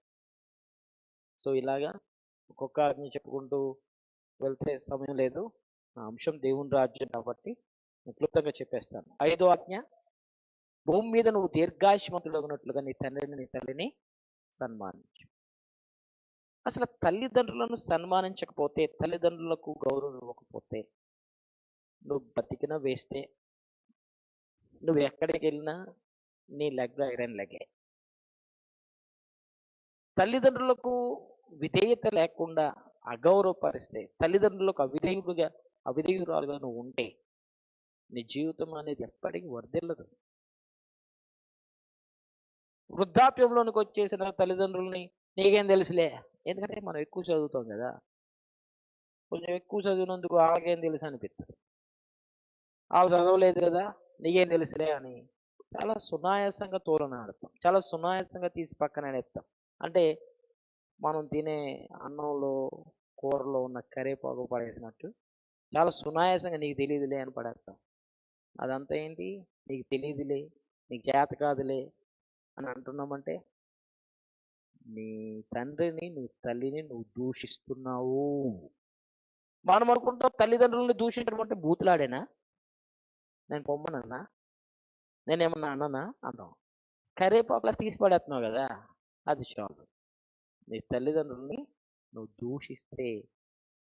సో ఇలాగా ఒక్కొక్క ఆజ్ఞ చెప్పుకుంటూ వెళ్తే సమయం లేదు. ఆ అంశం దేవుని రాజ్యం కాబట్టి క్లుప్తంగా చెప్పేస్తాను. 5వ ఆజ్ఞ, భూమి మీద నువ్వు దీర్ఘాయుష్మంతుడగినట్లుగా నీ తండ్రిని నీ తల్లిని సన్మానించు. అసలు తల్లిదండ్రులను సన్మానించకపోతే, తల్లిదండ్రులకు గౌరవం ఇవ్వకపోతే నువ్వు బతికిన వేస్తే. నువ్వు ఎక్కడికి వెళ్ళినా నీ లెగ్ ఐరన్ లెగే. తల్లిదండ్రులకు విధేయత లేకుండా అగౌరవపరిస్తే, తల్లిదండ్రులకు అవిధేయురాలుగా నువ్వు ఉంటే నీ జీవితం అనేది ఎప్పటికీ వర్ధిల్లదు. వృద్ధాప్యంలోనికి వచ్చేసిన తల్లిదండ్రులని నీకేం తెలుసులే, ఎందుకంటే మనం ఎక్కువ చదువుతాం కదా, కొంచెం ఎక్కువ చదివినందుకు వాళ్ళకేం తెలుసు అనిపిస్తుంది. వాళ్ళు చదవలేదు కదా నీకేం తెలుసులే అని చాలా సునాయాసంగా తోలనాడతాం, చాలా సునాయాసంగా తీసి పక్కన ఎడతాం. అంటే మనం తినే అన్నంలో కూరలో ఉన్న కరివేపాకు పడేసినట్టు చాలా సునాయాసంగా నీకు తెలియదులే అని పడేస్తాం. అదంతా ఏంటి? నీకు తెలియదులే, నీకు చేత కాదులే అని అంటున్నామంటే నీ తండ్రిని నీ తల్లిని నువ్వు దూషిస్తున్నావు. మనం అనుకుంటాం తల్లిదండ్రులని దూషించడం అంటే బూతులాడేనా, నేను పొమ్మనన్నా, నేనేమన్నా అన్నానా అంటాం. కరివేపాకులా తీసి పడేస్తున్నావు కదా, అది చాలు. నీ తల్లిదండ్రుల్ని నువ్వు దూషిస్తే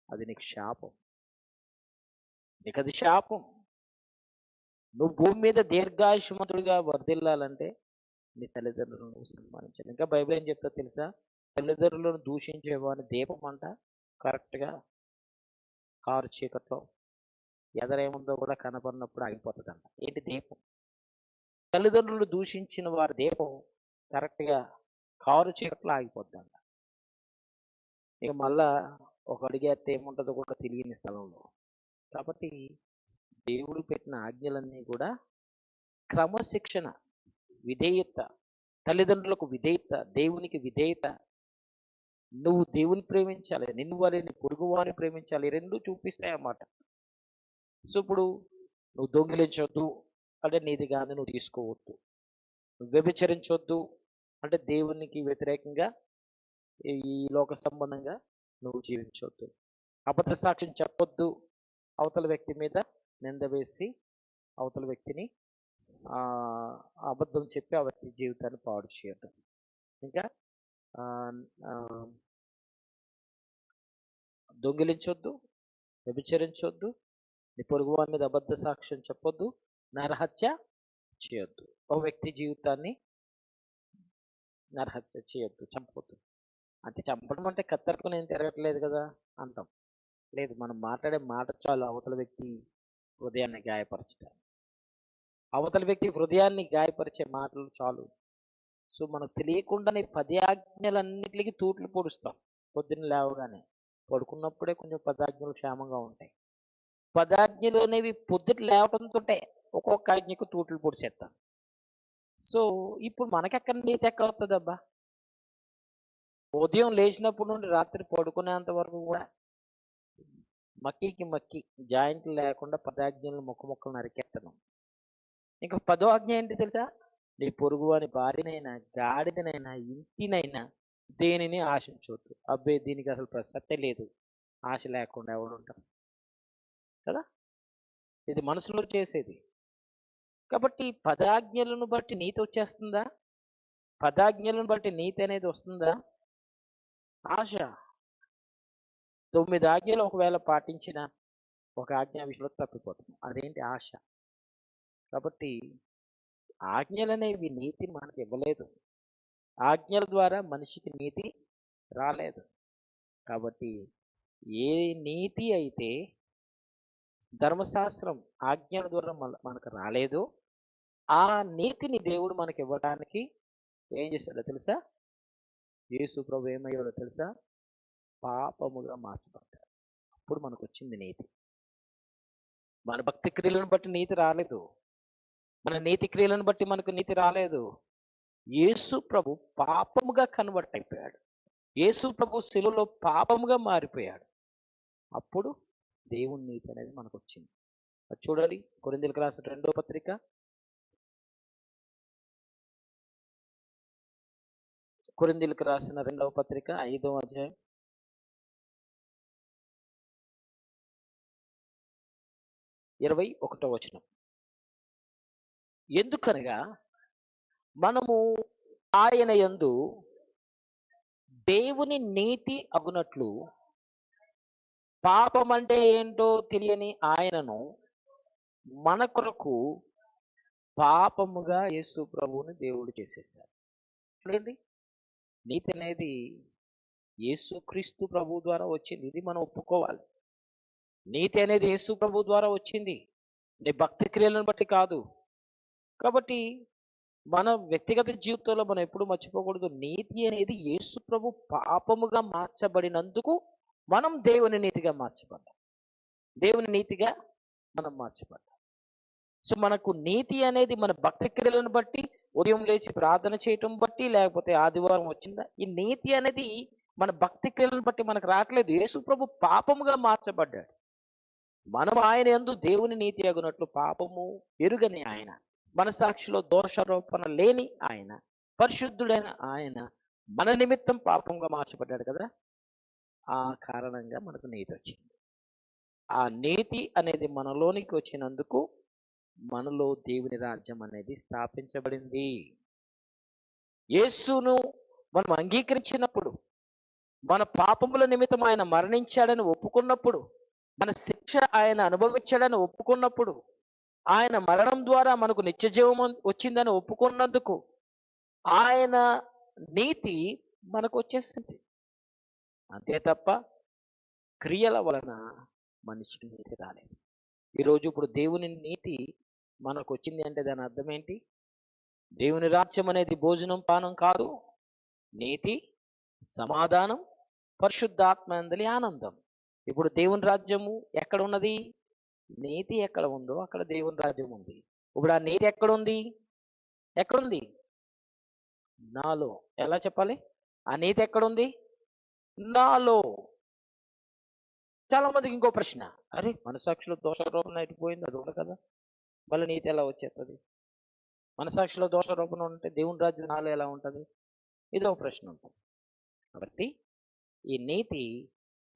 అది నీకు శాపం, అది శాపం. నువ్వు భూమి మీద దీర్ఘాయుష్మంతుడిగా వర్ధిల్లాలంటే నీ తల్లిదండ్రులను నువ్వు సన్మానించాలి. ఇంకా బైబిల్ ఏం చెప్తా తెలుసా? తల్లిదండ్రులను దూషించేవాని దీపం అంట కరెక్ట్గా కారు చీకట్లో ఎదరేముందో కూడా కనపడినప్పుడు ఆగిపోతుందంట. ఏంటి దీపం? తల్లిదండ్రులు దూషించిన వారి దీపం కరెక్ట్గా కారు చీకట్లో ఆగిపోద్దంట. ఇక మళ్ళా ఒక అడిగేస్తే ఏముంటుందో కూడా తెలియని స్థలంలో. కాబట్టి దేవుడు పెట్టిన ఆజ్ఞలన్నీ కూడా క్రమశిక్షణ, విధేయత, తల్లిదండ్రులకు విధేయత, దేవునికి విధేయత. నువ్వు దేవుని ప్రేమించాలి, నిన్ను వారిని పొరుగు వారిని ప్రేమించాలి, రెండు చూపిస్తాయి అన్నమాట. సో ఇప్పుడు నువ్వు దొంగిలించొద్దు అంటే నీది కానీ నువ్వు తీసుకోవద్దు. నువ్వు వ్యభిచరించొద్దు అంటే దేవునికి వ్యతిరేకంగా ఈ లోక సంబంధంగా నువ్వు జీవించవద్దు. అబద్ధ సాక్ష్యం చెప్పొద్దు, అవతల వ్యక్తి మీద నింద వేసి అవతల వ్యక్తిని అబద్ధం చెప్పి ఆ వ్యక్తి జీవితాన్ని పాడు చేయటం. ఇంకా దొంగిలించొద్దు, వ్యభిచరించొద్దు, నీ పొరుగు వారి మీద అబద్ధ సాక్ష్యం చెప్పొద్దు, నరహత్య చేయొద్దు. ఒక వ్యక్తి జీవితాన్ని నరహత్య చేయొద్దు, చంపొద్దు. అంటే చంపడం అంటే కత్తెరతో నేను తిరగట్లేదు కదా అంటాం. లేదు, మనం మాట్లాడే మాట చాలు అవతల వ్యక్తి హృదయాన్ని గాయపరచడం. అవతల వ్యక్తి హృదయాన్ని గాయపరిచే మాటలు చాలు సో మనకు తెలియకుండానే 10 ఆజ్ఞలన్నిటికి తూట్లు పొడుస్తాం. పొద్దున్న లేవగానే. పడుకున్నప్పుడే కొంచెం 10 ఆజ్ఞలు క్షేమంగా ఉంటాయి. 10 ఆజ్ఞలు అనేవి పొద్దుట లేవటంతోటే ఒక్కొక్క ఆజ్ఞకు తూట్లు పొడిచేస్తాం. సో ఇప్పుడు మనకెక్కడ నీతి ఎక్కడ వస్తదబ్బా? ఉదయం లేచినప్పటి నుండి రాత్రి పడుకునేంత వరకు కూడా మక్కి జాయింట్లు లేకుండా 10 ఆజ్ఞలు ముక్కలు నరికేస్తున్నాం. ఇంకా 10వ ఆజ్ఞ ఏంటి తెలుసా? నీ పొరుగు అని భార్యనైనా, గాడిదనైనా, ఇంటినైనా దేనిని ఆశించవద్దు. అబ్బే, దీనికి అసలు ప్రసక్తే లేదు. ఆశ లేకుండా ఎవడు ఉంటారు కదా? ఇది మనసులో చేసేది. కాబట్టి 10 ఆజ్ఞలను బట్టి నీతి వచ్చేస్తుందా? 10 ఆజ్ఞలను బట్టి నీతి అనేది వస్తుందా? ఆశ. 9 ఆజ్ఞలు ఒకవేళ పాటించిన ఒక ఆజ్ఞ విషయంలో తప్పిపోతాం. అదేంటి? ఆశ. కాబట్టి ఆజ్ఞలనేవి నీతిని మనకి ఇవ్వలేదు. ఆజ్ఞల ద్వారా మనిషికి నీతి రాలేదు. కాబట్టి ఏ నీతి అయితే ధర్మశాస్త్రం ఆజ్ఞల ద్వారా మనకు రాలేదు, ఆ నీతిని దేవుడు మనకి ఇవ్వడానికి ఏం చేశాడో తెలుసా? యేసు ప్రభు ఏమయ్యాడో తెలుసా? పాపముగా మార్చబడ్డాడు. అప్పుడు మనకు వచ్చింది నీతి. మన భక్తి క్రియలను బట్టి నీతి రాలేదు. మన నీతి క్రియలను బట్టి మనకు నీతి రాలేదు. యేసు ప్రభు పాపముగా కన్వర్ట్ అయిపోయాడు. యేసు ప్రభు శిలువలో పాపముగా మారిపోయాడు. అప్పుడు దేవుని నీతి అనేది మనకు వచ్చింది. అది చూడాలి. కొరింథీయులకు రాసిన 2వ పత్రిక 5వ అధ్యాయం 21వ వచనం. ఎందుకనగా మనము ఆయన యందు దేవుని నీతి అగునట్లు పాపం అంటే ఏంటో తెలియని ఆయనను మన కొరకు పాపముగా యేసు ప్రభువుని దేవుడు చేసేసాడు. చూడండి, నీతి అనేది యేసుక్రీస్తు ప్రభు ద్వారా వచ్చింది. ఇది మనం ఒప్పుకోవాలి. నీతి అనేది యేసు ప్రభు ద్వారా వచ్చింది, నీ భక్తి క్రియలను బట్టి కాదు. కాబట్టి మన వ్యక్తిగత జీవితంలో మనం ఎప్పుడు మర్చిపోకూడదు, నీతి అనేది యేసు ప్రభు పాపముగా మార్చబడినందుకు మనం దేవుని నీతిగా మార్చబడ్డాం. దేవుని నీతిగా మనం మార్చబడ్డాం. సో మనకు నీతి అనేది మన భక్తి క్రియలను బట్టి, ఉదయం లేచి ప్రార్థన చేయటం బట్టి, లేకపోతే ఆదివారం వచ్చిందా, ఈ నీతి అనేది మన భక్తి క్రియలను బట్టి మనకు రావట్లేదు. యేసు ప్రభు పాపముగా మార్చబడ్డాడు. మనం ఆయన యందు దేవుని నీతి అగునట్లు పాపము ఎరుగని ఆయన, మనసాక్షిలో దోషారోపణ లేని ఆయన, పరిశుద్ధుడైన ఆయన మన నిమిత్తం పాపంగా మార్చబడ్డాడు కదా. ఆ కారణంగా మనకు నీతి వచ్చింది. ఆ నీతి అనేది మనలోనికి వచ్చినందుకు మనలో దేవుని రాజ్యం అనేది స్థాపించబడింది. యేసును మనం అంగీకరించినప్పుడు, మన పాపముల నిమిత్తం ఆయన మరణించాడని ఒప్పుకున్నప్పుడు, మన శిక్ష ఆయన అనుభవించాడని ఒప్పుకున్నప్పుడు, ఆయన మరణం ద్వారా మనకు నిత్య జీవం వచ్చిందని ఒప్పుకున్నందుకు ఆయన నీతి మనకు వచ్చేసింది. అంతే తప్ప క్రియల వలన మనిషికి నీతి రాలేదు. ఈరోజు ఇప్పుడు దేవుని నీతి మనకు వచ్చింది అంటే దాని అర్థం ఏంటి? దేవుని రాజ్యం అనేది భోజనం పానం కాదు. నీతి, సమాధానం, పరిశుద్ధాత్మ యందలి ఆనందం. ఇప్పుడు దేవుని రాజ్యము ఎక్కడ ఉన్నది? నీతి ఎక్కడ ఉందో అక్కడ దేవుని రాజ్యం ఉంది. ఇప్పుడు ఆ నీతి ఎక్కడుంది? ఎక్కడుంది? నాలో. ఎలా చెప్పాలి? ఆ నీతి ఎక్కడుంది? నాలో. చాలా మందికి ఇంకో ప్రశ్న, అరే మనసాక్షిలో దోషారోపణ అయిపోయింది, అది ఉంది కదా, మళ్ళీ నీతి ఎలా వచ్చేస్తుంది? మనసాక్షిలో దోషారోపణ ఉంటే దేవుని రాజ్యం నాలో ఎలా ఉంటుంది? ఇదో ప్రశ్న ఉంటుంది. కాబట్టి ఈ నీతి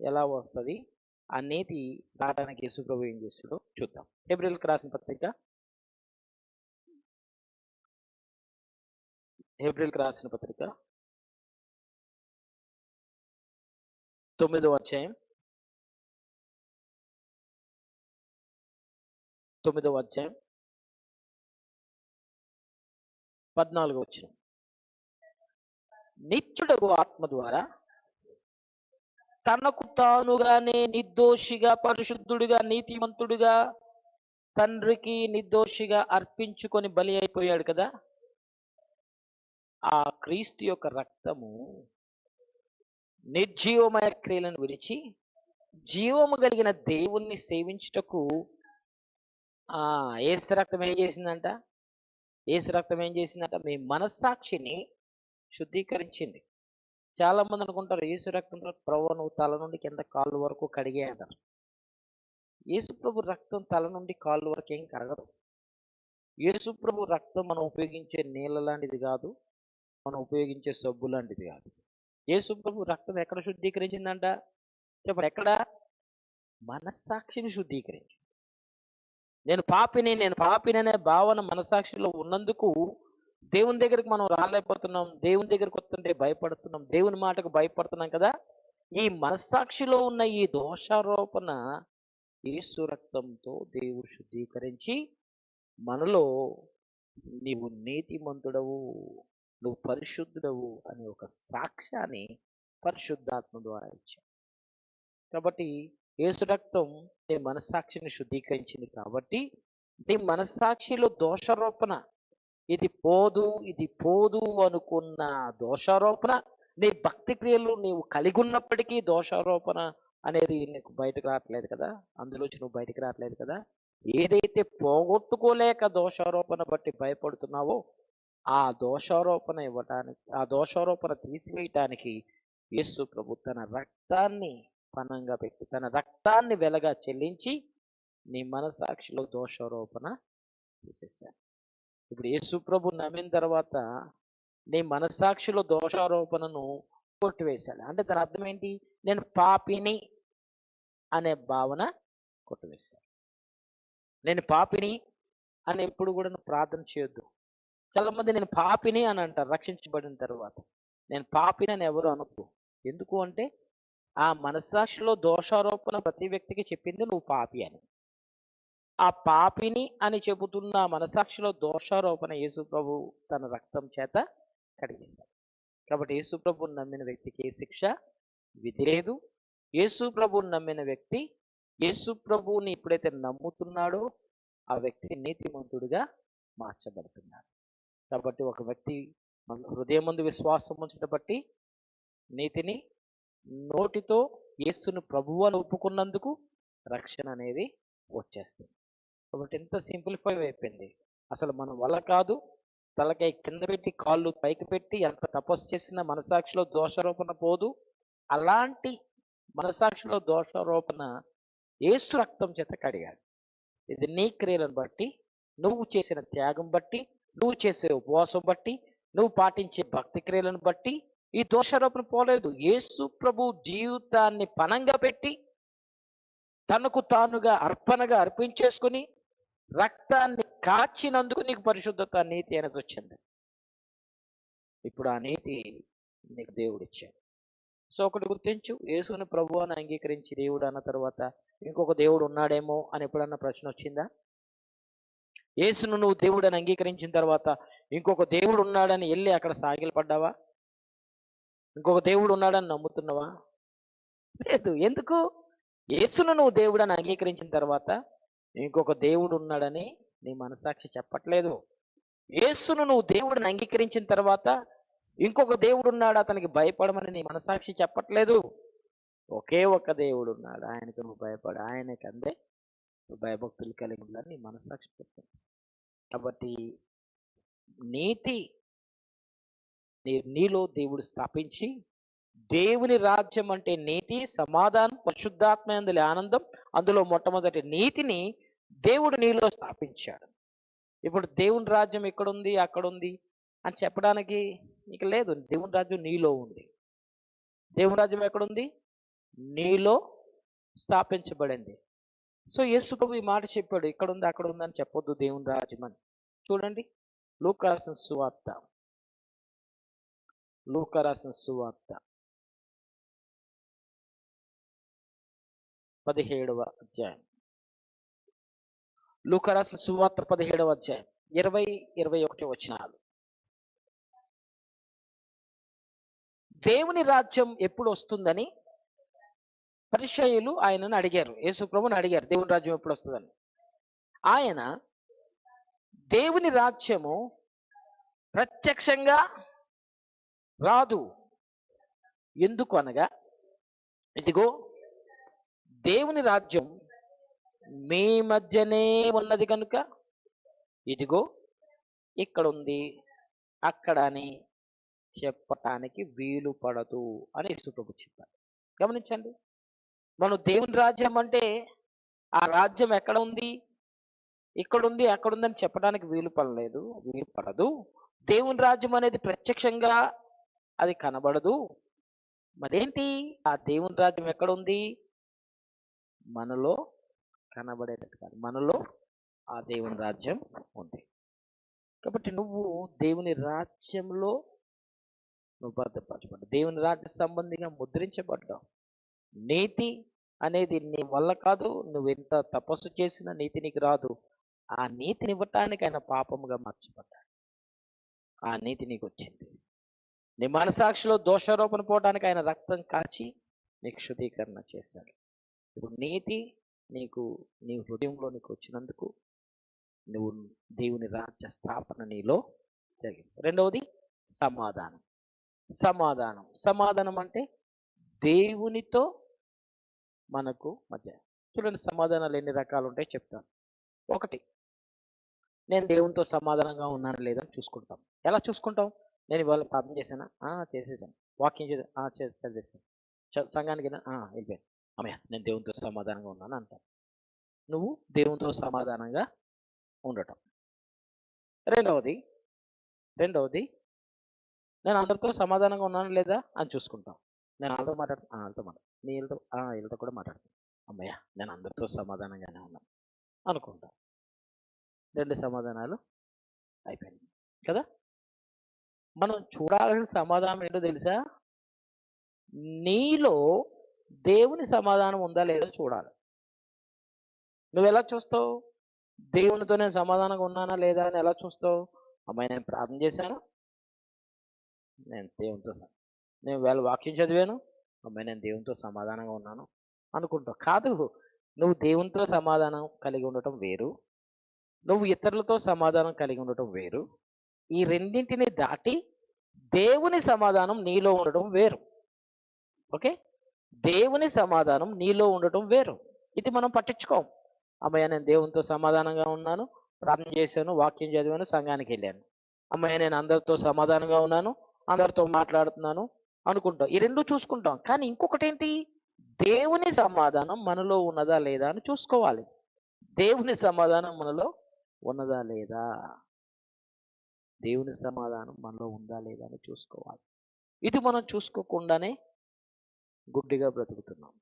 ఎలా వస్తుంది? ఆ నీతి రావడానికి యేసు ప్రభు ఏం చేస్తాడో చూద్దాం. హెబ్రీయులకు రాసిన పత్రిక 9వ అధ్యాయం 14వ వచనం. నిత్యుడగు ఆత్మ ద్వారా తనకు తానుగానే నిర్దోషిగా, పరిశుద్ధుడిగా, నీతిమంతుడిగా, తండ్రికి నిర్దోషిగా అర్పించుకొని బలి అయిపోయాడు కదా. ఆ క్రీస్తు యొక్క రక్తము నిర్జీవమైన క్రియలను విడిచి జీవము కలిగిన దేవుణ్ణి సేవించుటకు ఆ యేసు రక్తం ఏం చేసిందంట? యేసు రక్తం ఏం చేసిందంట? మీ మనస్సాక్షిని శుద్ధీకరించింది. చాలా మంది అనుకుంటారు యేసు రక్తంతో ప్రభువు నువ్వు తల నుండి కింద కాళ్ళు వరకు కడిగే అంటారు. యేసు ప్రభు రక్తం తల నుండి కాళ్ళు వరకు ఏం కడగదు. యేసు ప్రభు రక్తం మనం ఉపయోగించే నీళ్ళ లాంటిది కాదు, మనం ఉపయోగించే సబ్బు లాంటిది కాదు. యేసు ప్రభు రక్తం ఎక్కడ శుద్ధీకరించిందంట? చెప్పండి, ఎక్కడ? మనస్సాక్షిని శుద్ధీకరించింది. నేను పాపిని అనే భావన మనసాక్షిలో ఉన్నందుకు దేవుని దగ్గరికి మనం రాలేకపోతున్నాం. దేవుని దగ్గరికి వస్తుంటే భయపడుతున్నాం. దేవుని మాటకు భయపడుతున్నాం కదా. ఈ మనస్సాక్షిలో ఉన్న ఈ దోషారోపణ యేసు రక్తంతో దేవుడు శుద్ధీకరించి మనలో నీవు నీతిమంతుడవు, నువ్వు పరిశుద్ధుడవు అనే ఒక సాక్ష్యాన్ని పరిశుద్ధాత్మ ద్వారా ఇచ్చాడు. కాబట్టి యేసు రక్తం నీ మనస్సాక్షిని శుద్ధీకరించింది. కాబట్టి నీ మనస్సాక్షిలో దోషారోపణ ఇది పోదు అనుకున్న దోషారోపణ, నీ భక్తి క్రియలు నీవు కలిగి ఉన్నప్పటికీ దోషారోపణ అనేది నీకు బయటకు రావట్లేదు కదా, అందులోంచి నువ్వు బయటకు రావట్లేదు కదా. ఏదైతే పోగొట్టుకోలేక దోషారోపణ బట్టి భయపడుతున్నావో ఆ దోషారోపణ ఇవ్వటానికి, ఆ దోషారోపణ తీసివేయటానికి యేసు ప్రభు తన రక్తాన్ని పణంగా పెట్టి, తన రక్తాన్ని వెలగా చెల్లించి నీ మనసాక్షిలో దోషారోపణ తీసేశాడు. ఇప్పుడు యేసు ప్రభు నమ్మిన తర్వాత నీ మనసాక్షిలో దోషారోపణను కొట్టివేశాడు. అంటే దాని అర్థం ఏంటి? నేను పాపిని అనే భావన కొట్టివేశాడు. నేను పాపిని అని ఎప్పుడు కూడా నువ్వు ప్రార్థన చేయొద్దు. చాలా మంది నేను పాపిని అని అంటారు రక్షించబడిన తర్వాత. నేను పాపిని అని ఎవరు అనొద్దు. ఎందుకు అంటే ఆ మనస్సాక్షిలో దోషారోపణ ప్రతి వ్యక్తికి చెప్పింది నువ్వు పాపి అని. ఆ పాపిని అని చెబుతున్న మనసాక్షిలో దోషారోపణ యేసు ప్రభు తన రక్తం చేత కడిగేశాడు. కాబట్టి యేసు ప్రభువుని నమ్మిన వ్యక్తికి ఏ శిక్ష విధి లేదు. యేసు ప్రభువుని నమ్మిన వ్యక్తి యేసు ప్రభువుని ఎప్పుడైతే నమ్ముతున్నాడో ఆ వ్యక్తి నీతిమంతుడిగా మార్చబడుతున్నాడు. కాబట్టి ఒక వ్యక్తి హృదయం ముందు విశ్వాసం ఉంచడం బట్టి నీతిని, నోటితో యేసును ప్రభువు అని ఒప్పుకున్నందుకు రక్షణ అనేది వచ్చేస్తుంది. కాబట్టి ఎంత సింప్లిఫై అయిపోయింది. అసలు మన వల్ల కాదు, తలకై కింద పెట్టి కాళ్ళు పైకి పెట్టి ఎంత తపస్సు చేసినా మనసాక్షిలో దోషారోపణ పోదు. అలాంటి మనసాక్షిలో దోషారోపణ యేసు రక్తం చేత కడిగాడు. ఇది నీ క్రియలను బట్టి, నువ్వు చేసిన త్యాగం బట్టి, నువ్వు చేసే ఉపవాసం బట్టి, నువ్వు పాటించే భక్తి క్రియలను బట్టి ఈ దోషారోపణ పోలేదు. యేసు ప్రభు జీవితాన్ని పణంగా పెట్టి తనకు తానుగా అర్పణగా అర్పించేసుకుని రక్తాన్ని కాచినందుకు నీకు పరిశుద్ధత, నీతి అనేది వచ్చింది. ఇప్పుడు ఆ నీతి నీకు దేవుడు ఇచ్చాడు. సో ఒకటి గుర్తించు, యేసుని ప్రభు అని అంగీకరించి దేవుడు అన్న తర్వాత ఇంకొక దేవుడు ఉన్నాడేమో అని ఎప్పుడన్నా ప్రశ్న వచ్చిందా? యేసును నువ్వు దేవుడు అని అంగీకరించిన తర్వాత ఇంకొక దేవుడు ఉన్నాడని వెళ్ళి అక్కడ సాగిలపడ్డావా? ఇంకొక దేవుడు ఉన్నాడని నమ్ముతున్నావా? లేదు. ఎందుకు? యేసును నువ్వు దేవుడు అని అంగీకరించిన తర్వాత ఇంకొక దేవుడు ఉన్నాడని నీ మనసాక్షి చెప్పట్లేదు. యేసును నువ్వు దేవుడిని అంగీకరించిన తర్వాత ఇంకొక దేవుడు ఉన్నాడు అతనికి భయపడమని నీ మనసాక్షి చెప్పట్లేదు. ఒకే ఒక దేవుడు ఉన్నాడు, ఆయనకు నువ్వు భయపడు, ఆయనకి అందే నువ్వు భయభక్తులు కలిగి ఉండాలని నీ మనసాక్షి చెప్తుంది. కాబట్టి నీతి నీలో దేవుడు స్థాపించి, దేవుని రాజ్యం అంటే నీతి, సమాధానం, పరిశుద్ధాత్మ యందు ఆనందం, అందులో మొట్టమొదటి నీతిని దేవుడు నీలో స్థాపించాడు. ఇప్పుడు దేవుని రాజ్యం ఎక్కడుంది అక్కడుంది అని చెప్పడానికి ఇక లేదు. దేవుని రాజ్యం నీలో ఉంది. దేవుని రాజ్యం ఎక్కడుంది? నీలో స్థాపించబడింది. సో యేసు ప్రభు ఈ మాట చెప్పాడు, ఇక్కడుంది అక్కడ ఉంది అని చెప్పొద్దు దేవుని రాజ్యం అని. చూడండి, లూకా రాసిన సువార్త 17వ అధ్యాయం. లూకా రాసిన సువార్త 17వ అధ్యాయం 20-21 వచనాలు. దేవుని రాజ్యం ఎప్పుడు వస్తుందని పరిసయ్యులు ఆయనను అడిగారు, యేసు ప్రభువుని అడిగారు, దేవుని రాజ్యం ఎప్పుడు వస్తుందని. ఆయన దేవుని రాజ్యము ప్రత్యక్షంగా రాదు. ఎందుకు అనగా, ఇదిగో దేవుని రాజ్యం మీ మధ్యనే ఉన్నది కనుక, ఇదిగో ఇక్కడ ఉంది, అక్కడ అని చెప్పటానికి వీలు పడదు అని యేసుప్రభు చెప్పారు. గమనించండి, మనం దేవుని రాజ్యం అంటే ఆ రాజ్యం ఎక్కడ ఉంది, ఇక్కడుంది, అక్కడుందని చెప్పడానికి వీలు పడదు. దేవుని రాజ్యం అనేది ప్రత్యక్షంగా అది కనబడదు. మరేంటి ఆ దేవుని రాజ్యం ఎక్కడుంది? మనలో కనబడేటట్టు కాదు, మనలో ఆ దేవుని రాజ్యం ఉంది. కాబట్టి నువ్వు దేవుని రాజ్యంలో నువ్వు భద్రపరచబడ్డావు, దేవుని రాజ్య సంబంధిగా ముద్రించబడ్డావు. నీతి అనేది నీ వల్ల కాదు, నువ్వు ఎంత తపస్సు చేసినా నీతి నీకు రాదు. ఆ నీతిని ఇవ్వటానికి ఆయన పాపముగా మార్చబడ్డాడు. ఆ నీతి నీకు వచ్చింది. నీ మనసాక్షిలో దోషారోపణ పోవడానికి ఆయన రక్తం కాచి నీకు శుద్ధీకరణ చేశాడు. ఇప్పుడు నీతి నీకు నీ హృదయంలో నీకు వచ్చినందుకు నువ్వు దేవుని రాజ్య స్థాపన నీలో జరిగింది. రెండవది సమాధానం. సమాధానం అంటే దేవునితో మనకు మధ్య. చూడండి, సమాధానాలు ఎన్ని రకాలు ఉంటాయి చెప్తాను. ఒకటి, నేను దేవునితో సమాధానంగా ఉన్నాను లేదని చూసుకుంటాం. ఎలా చూసుకుంటాం? నేను ఇవాళ ప్రార్థన చేశానా? చేసేసాను. వాకింగ్ చదివేసాను. సంఘానికి వెళ్ళిపోయాను. అమ్మయ్య, నేను దేవునితో సమాధానంగా ఉన్నాను అంటాను. నువ్వు దేవునితో సమాధానంగా ఉండటం. రెండవది నేను అందరితో సమాధానంగా ఉన్నాను లేదా అని చూసుకుంటాం. నేను వాళ్ళతో మాట్లాడుతాను, వీళ్ళతో కూడా మాట్లాడతాను. అమ్మయ్య, నేను అందరితో సమాధానంగానే ఉన్నాను అనుకుంటా. రెండు సమాధానాలు అయిపోయింది కదా. మనం చూడాల్సిన సమాధానం ఏంటో తెలుసా? నీలో దేవుని సమాధానం ఉందా లేదో చూడాలి. నువ్వు ఎలా చూస్తావు? దేవునితో నేను సమాధానంగా ఉన్నానా లేదా అని ఎలా చూస్తావు? అమ్మాయి, నేను ప్రార్థన చేశాను, నేను దేవునితో నేను వేళ వాక్యం చదివాను, అమ్మాయి నేను దేవునితో సమాధానంగా ఉన్నాను అనుకుంటావు. కాదు, నువ్వు దేవునితో సమాధానం కలిగి ఉండటం వేరు, నువ్వు ఇతరులతో సమాధానం కలిగి ఉండటం వేరు. ఈ రెండింటిని దాటి దేవుని సమాధానం నీలో ఉండటం వేరు. ఓకే, దేవుని సమాధానం నీలో ఉండటం వేరు. ఇది మనం పట్టించుకోం. అమ్మయ్య, నేను దేవునితో సమాధానంగా ఉన్నాను, ప్రార్థన చేశాను, వాక్యం చదివాను, సంఘానికి వెళ్ళాను. అమ్మయ్య, నేను అందరితో సమాధానంగా ఉన్నాను, అందరితో మాట్లాడుతున్నాను అనుకుంటాం. ఈ రెండు చూసుకుంటాం. కానీ ఇంకొకటి ఏంటి? దేవుని సమాధానం మనలో ఉన్నదా లేదా అని చూసుకోవాలి. దేవుని సమాధానం మనలో ఉన్నదా లేదా, దేవుని సమాధానం మనలో ఉందా లేదా అని చూసుకోవాలి. ఇది మనం చూసుకోకుండానే గుడ్డిగా బ్రతుకుతున్నాం.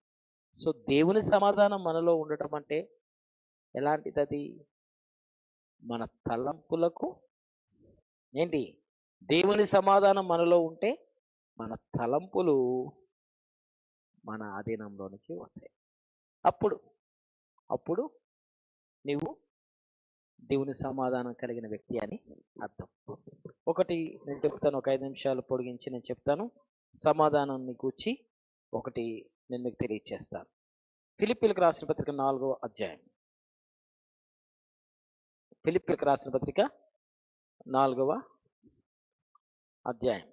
సో దేవుని సమాధానం మనలో ఉండటం అంటే ఎలాంటిది? అది మన తలంపులకు ఏంటి? దేవుని సమాధానం మనలో ఉంటే మన తలంపులు మన ఆధీనంలోనికి వస్తాయి. అప్పుడు నీవు దేవుని సమాధానం కలిగిన వ్యక్తి అని అర్థం. ఒకటి నేను చెప్తాను, ఒక 5 నిమిషాలు పొడిగించి నేను చెప్తాను. సమాధానాన్ని గూర్చి ఒకటి నేను మీకు తెలియజేస్తాను. ఫిలిప్పీలకు రాసిన పత్రిక 4వ అధ్యాయం. ఫిలిప్పీలకు రాసిన పత్రిక 4వ అధ్యాయం.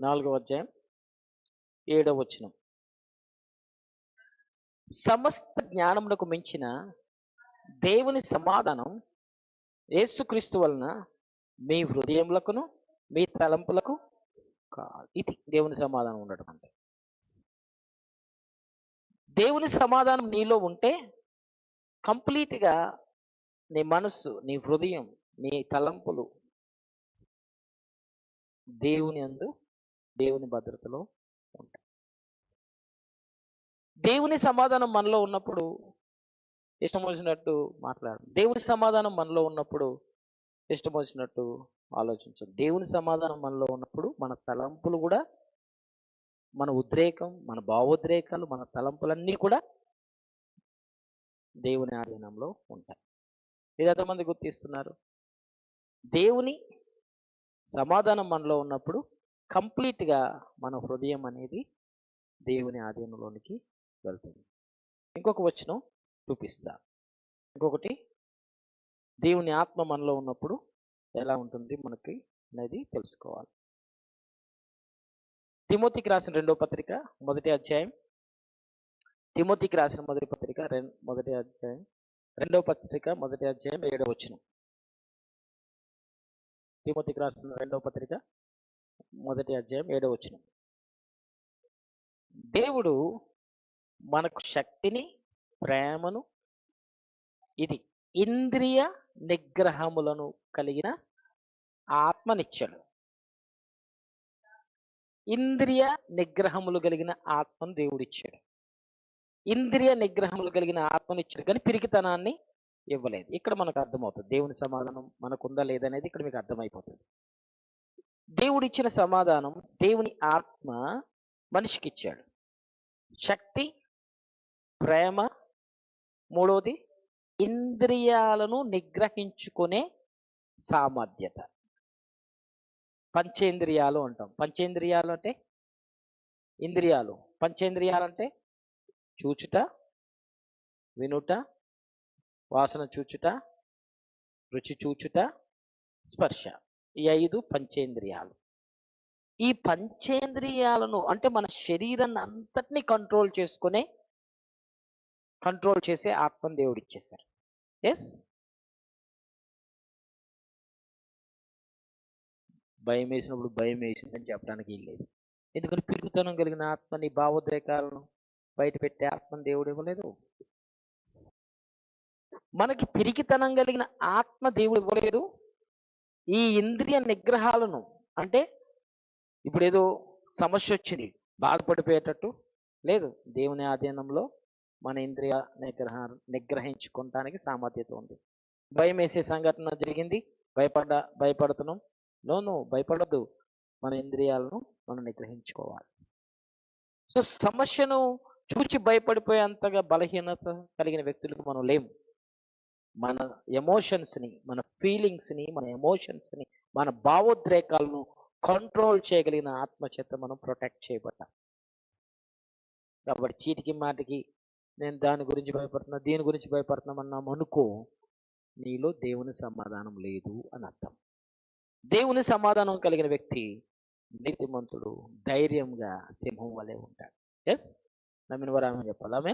4వ అధ్యాయం 7వ వచనం. సమస్త జ్ఞానమునకు మించిన దేవుని సమాధానం యేసుక్రీస్తు వలన మీ హృదయములకును మీ తలంపులకు కాదు. ఇది దేవుని సమాధానం ఉండటం అంటే. దేవుని సమాధానం నీలో ఉంటే కంప్లీట్గా నీ మనస్సు, నీ హృదయం, నీ తలంపులు దేవుని భద్రతలో ఉంటాయి. దేవుని సమాధానం మనలో ఉన్నప్పుడు ఇష్టం వచ్చినట్టు మాట్లాడు. దేవుని సమాధానం మనలో ఉన్నప్పుడు ఇష్టం వచ్చినట్టు ఆలోచించదు. దేవుని సమాధానం మనలో ఉన్నప్పుడు మన తలంపులు కూడా, మన ఉద్రేకం, మన భావోద్రేకాలు, మన తలంపులన్నీ కూడా దేవుని ఆధీనంలో ఉంటాయి. ఇది ఎంతమంది గుర్తిస్తున్నారు? దేవుని సమాధానం మనలో ఉన్నప్పుడు కంప్లీట్గా మన హృదయం అనేది దేవుని ఆధీనంలోనికి వెళ్తుంది. ఇంకొక వచనం చూపిస్తా. ఇంకొకటి దేవుని ఆత్మ మనలో ఉన్నప్పుడు ఎలా ఉంటుంది మనకి అనేది తెలుసుకోవాలి. తిమోతికి రాసిన రెండో పత్రిక మొదటి అధ్యాయం, తిమోతికి రాసిన మొదటి పత్రిక మొదటి అధ్యాయం, రెండో పత్రిక మొదటి అధ్యాయం 7వ వచనం. తిమోతికి రాసిన రెండో పత్రిక మొదటి అధ్యాయం 7వ వచనం. దేవుడు మనకు శక్తిని, ప్రేమను, ఇది ఇంద్రియ నిగ్రహములను కలిగిన ఆత్మనిచ్చాడు. ఇంద్రియ నిగ్రహములు కలిగిన ఆత్మను దేవుడిచ్చాడు. ఇంద్రియ నిగ్రహములు కలిగిన ఆత్మనిచ్చాడు, కానీ పిరికితనాన్ని ఇవ్వలేదు. ఇక్కడ మనకు అర్థమవుతుంది దేవుని సమాధానం మనకుందా లేదనేది ఇక్కడ మీకు అర్థమైపోతుంది. దేవుడిచ్చిన సమాధానం, దేవుని ఆత్మ మనిషికి ఇచ్చాడు. శక్తి, ప్రేమ, మూడవది ఇంద్రియాలను నిగ్రహించుకునే సామర్థ్యత. పంచేంద్రియాలు అంటాం. పంచేంద్రియాలు అంటే ఇంద్రియాలు. పంచేంద్రియాలు అంటే చూచుట, వినుట, వాసన చూచుట, రుచి చూచుట, స్పర్శ. ఈ 5 పంచేంద్రియాలు. ఈ పంచేంద్రియాలను అంటే మన శరీరాన్ని అంతటినీ కంట్రోల్ చేసే ఆత్మను దేవుడు ఇచ్చేశారు. ఎస్, భయం వేసినప్పుడు భయం వేసిందని చెప్పడానికి లేదు. ఎందుకంటే పిరుగుతనం కలిగిన ఆత్మని, భావోద్రేకాలను బయట పెట్టే ఆత్మను దేవుడు ఇవ్వలేదు. మనకి పిరికితనం కలిగిన ఆత్మ దేవుడు ఇవ్వలేదు. ఈ ఇంద్రియ నిగ్రహాలను అంటే ఇప్పుడు ఏదో సమస్య వచ్చింది బాధపడిపోయేటట్టు లేదు. దేవుని ఆధీనంలో మన ఇంద్రియ నిగ్రహించుకోవటానికి సామర్థ్యత ఉంది. భయం వేసే సంఘటన జరిగింది, భయపడుతున్నాం. నో, భయపడద్దు. మన ఇంద్రియాలను మనం నిగ్రహించుకోవాలి. సో సమస్యను చూచి భయపడిపోయేంతగా బలహీనత కలిగిన వ్యక్తులకు మనం లేము. మన ఎమోషన్స్ని, మన ఫీలింగ్స్ని, మన భావోద్రేకాలను కంట్రోల్ చేయగలిగిన ఆత్మచేత మనం ప్రొటెక్ట్ చేయబడ్డాం. కాబట్టి చీటికి మాటికి నేను దాని గురించి భయపడుతున్నా, దీని గురించి భయపడుతున్నామన్నాం అనుకో, నీలో దేవుని సమాధానం లేదు అని అర్థం. దేవుని సమాధానం కలిగిన వ్యక్తి నీతిమంతుడు, ధైర్యంగా సింహం వలె ఉంటాడు. ఎస్, నమ్మిన వారు ఆమె చెప్పాలి. ఆమె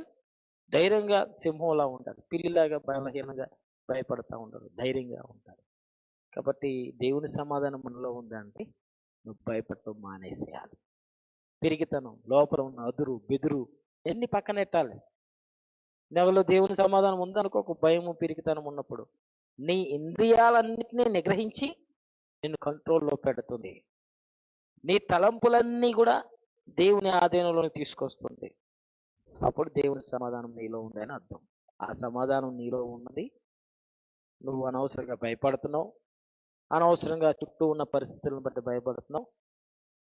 ధైర్యంగా సింహంలా ఉంటాడు. పిల్లిలాగా బలహీనంగా భయపడతా ఉంటాడు, ధైర్యంగా ఉంటాడు. కాబట్టి దేవుని సమాధానం మనలో ఉందంటే నువ్వు భయపడటం మానేసేయాలి. పిరిగితనం, లోపల ఉన్న అదురు బెదురు ఎన్ని పక్కనెట్టాలి. నెలలో దేవుని సమాధానం ఉందనుకో, ఒక భయము పిరికితనం ఉన్నప్పుడు నీ ఇంద్రియాలన్నింటినీ నిగ్రహించి నిన్ను కంట్రోల్లో పెడుతుంది. నీ తలంపులన్నీ కూడా దేవుని ఆధీనంలోకి తీసుకొస్తుంది. అప్పుడు దేవుని సమాధానం నీలో ఉందని అర్థం. ఆ సమాధానం నీలో ఉన్నది. నువ్వు అనవసరంగా భయపడుతున్నావు, అనవసరంగా చుట్టూ ఉన్న పరిస్థితులను బట్టి భయపడుతున్నావు.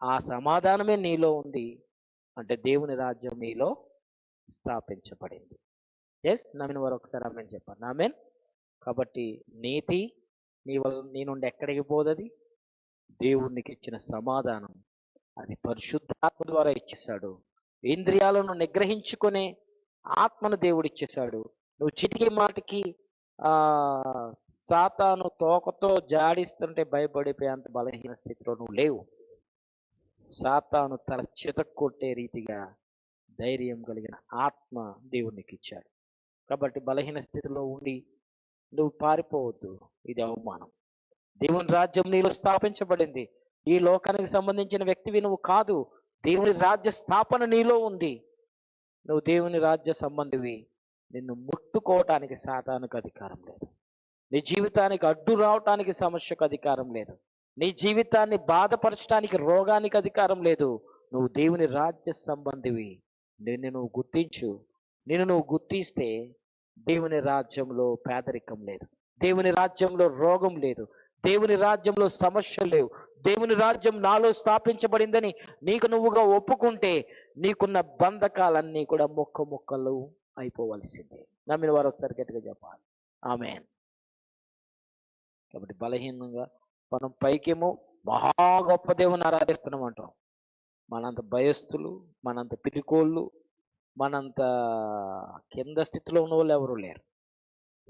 ఆ సమాధానమే నీలో ఉంది అంటే దేవుని రాజ్యం నీలో స్థాపించబడింది. ఎస్, నమ్మిన వారు ఒకసారి ఆమెన్ చెప్పండి. ఆమెన్. కాబట్టి నీతి నీ నుండి ఎక్కడికి పోదది? దేవునికి ఇచ్చిన సమాధానం అది పరిశుద్ధాత్మ ద్వారా ఇచ్చేశాడు. ఇంద్రియాలను నిగ్రహించుకునే ఆత్మను దేవుడు ఇచ్చేశాడు. నువ్వు చిటికి మాటికి సాతాను తోకతో జాడిస్తుంటే భయపడిపోయేంత బలహీన స్థితిలో నువ్వు లేవు. సాతాను తల చితక్కొట్టే రీతిగా ధైర్యం కలిగిన ఆత్మ దేవునికి ఇచ్చాడు. కాబట్టి బలహీన స్థితిలో ఉండి నువ్వు పారిపోవద్దు. ఇది అవమానం. దేవుని రాజ్యం నీలో స్థాపించబడింది. ఈ లోకానికి సంబంధించిన వ్యక్తివి నువ్వు కాదు. దేవుని రాజ్య స్థాపన నీలో ఉంది. నువ్వు దేవుని రాజ్య సంబంధివి. నిన్ను ముట్టుకోవటానికి సాతానుకు అధికారం లేదు. నీ జీవితానికి అడ్డు రావటానికి సమస్యకు అధికారం లేదు. నీ జీవితాన్ని బాధపరచడానికి రోగానికి అధికారం లేదు. నువ్వు దేవుని రాజ్య సంబంధివి. నిన్ను నువ్వు గుర్తించు. నిన్ను నువ్వు గుర్తిస్తే దేవుని రాజ్యంలో పేదరికం లేదు, దేవుని రాజ్యంలో రోగం లేదు, దేవుని రాజ్యంలో సమస్యలు లేవు. దేవుని రాజ్యం నాలో స్థాపించబడిందని నీకు నువ్వుగా ఒప్పుకుంటే నీకున్న బంధకాలన్నీ కూడా ముక్కలు అయిపోవలసిందే. నమ్మిన వారు ఒకసారి గట్టిగా చెప్పాలి ఆమేన్. కాబట్టి బలహీనంగా మనం పైకేమో మహా గొప్ప దేవుని ఆరాధిస్తున్నాం అంటాం. మనంత భయస్థులు, మనంత పిరికోళ్ళు, మనంత కింద స్థితిలో ఉన్న వాళ్ళు ఎవరు లేరు.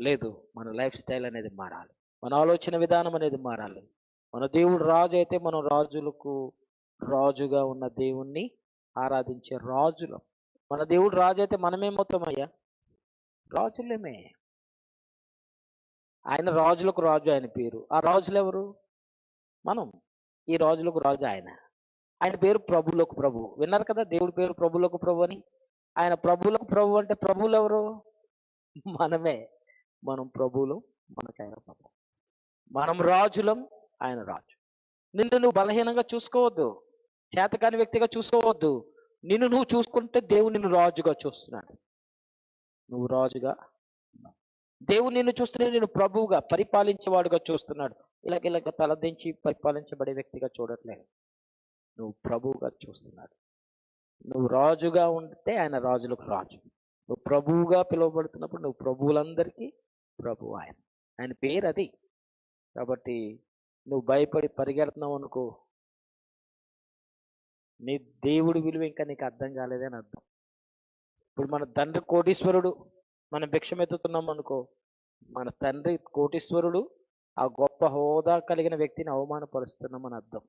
లేదు, మన లైఫ్ స్టైల్ అనేది మారాలి. మన ఆలోచన విధానం అనేది మారాలి. మన దేవుడు రాజు అయితే మనం రాజులకు రాజుగా ఉన్న దేవుణ్ణి ఆరాధించే రాజులం. మన దేవుడు రాజు అయితే మనమేమవుతామయ్యా? రాజులమే. ఆయన రాజులకు రాజు, ఆయన పేరు. ఆ రాజులు ఎవరు? మనం. ఈ రాజులకు రాజు ఆయన. ఆయన పేరు ప్రభువులకు ప్రభు. విన్నారు కదా దేవుడి పేరు ప్రభువులకు ప్రభు అని. ఆయన ప్రభువులకు ప్రభు అంటే ప్రభువులు ఎవరు? మనమే. మనం ప్రభువులు, మనకైన ప్రభు. మనం రాజులం, ఆయన రాజు. నిన్ను నువ్వు బలహీనంగా చూసుకోవద్దు, చేతకాని వ్యక్తిగా చూసుకోవద్దు. నిన్ను నువ్వు చూసుకుంటే దేవుడు నిన్ను రాజుగా చూస్తున్నాడు. నువ్వు రాజుగా ఉన్నావు. దేవుడు నిన్ను చూస్తూనే నేను ప్రభువుగా, పరిపాలించేవాడుగా చూస్తున్నాడు. ఇలాగ తలదించి పరిపాలించబడే వ్యక్తిగా చూడట్లేదు. నువ్వు ప్రభువుగా చూస్తున్నాడు. నువ్వు రాజుగా ఉంటే ఆయన రాజులకు రాజు. నువ్వు ప్రభువుగా పిలువబడుతున్నప్పుడు నువ్వు ప్రభువులందరికీ ప్రభు ఆయన. ఆయన పేరు అది. కాబట్టి నువ్వు భయపడి పరిగెడుతున్నావు అనుకో, నీ దేవుడి విలువ ఇంకా నీకు అర్థం కాలేదని అర్థం. ఇప్పుడు మన తండ్రి కోటీశ్వరుడు, మనం భిక్షమెత్తుతున్నాం అనుకో, మన తండ్రి కోటీశ్వరుడు, ఆ గొప్ప హోదా కలిగిన వ్యక్తిని అవమానపరుస్తున్నామని అర్థం.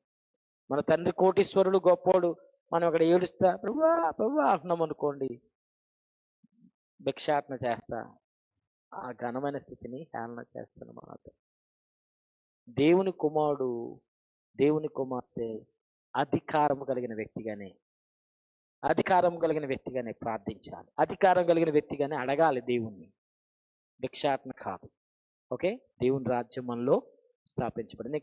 మన తండ్రి కోటీశ్వరుడు గొప్పోడు, మనం అక్కడ ఏడుస్తా ప్రభువా ప్రభువా అంటున్నాం అనుకోండి, భిక్షాటన చేస్తా, ఆ ఘనమైన స్థితిని హేళన చేస్తున్నాం అని అర్థం. దేవుని కుమారుడు, దేవుని కుమార్తె అధికారం కలిగిన వ్యక్తిగానే ప్రార్థించాలి. అధికారం కలిగిన వ్యక్తిగానే అడగాలి దేవుణ్ణి. భిక్షాటన కాదు. ఓకే, దేవుని రాజ్యం మనలో స్థాపించబడింది.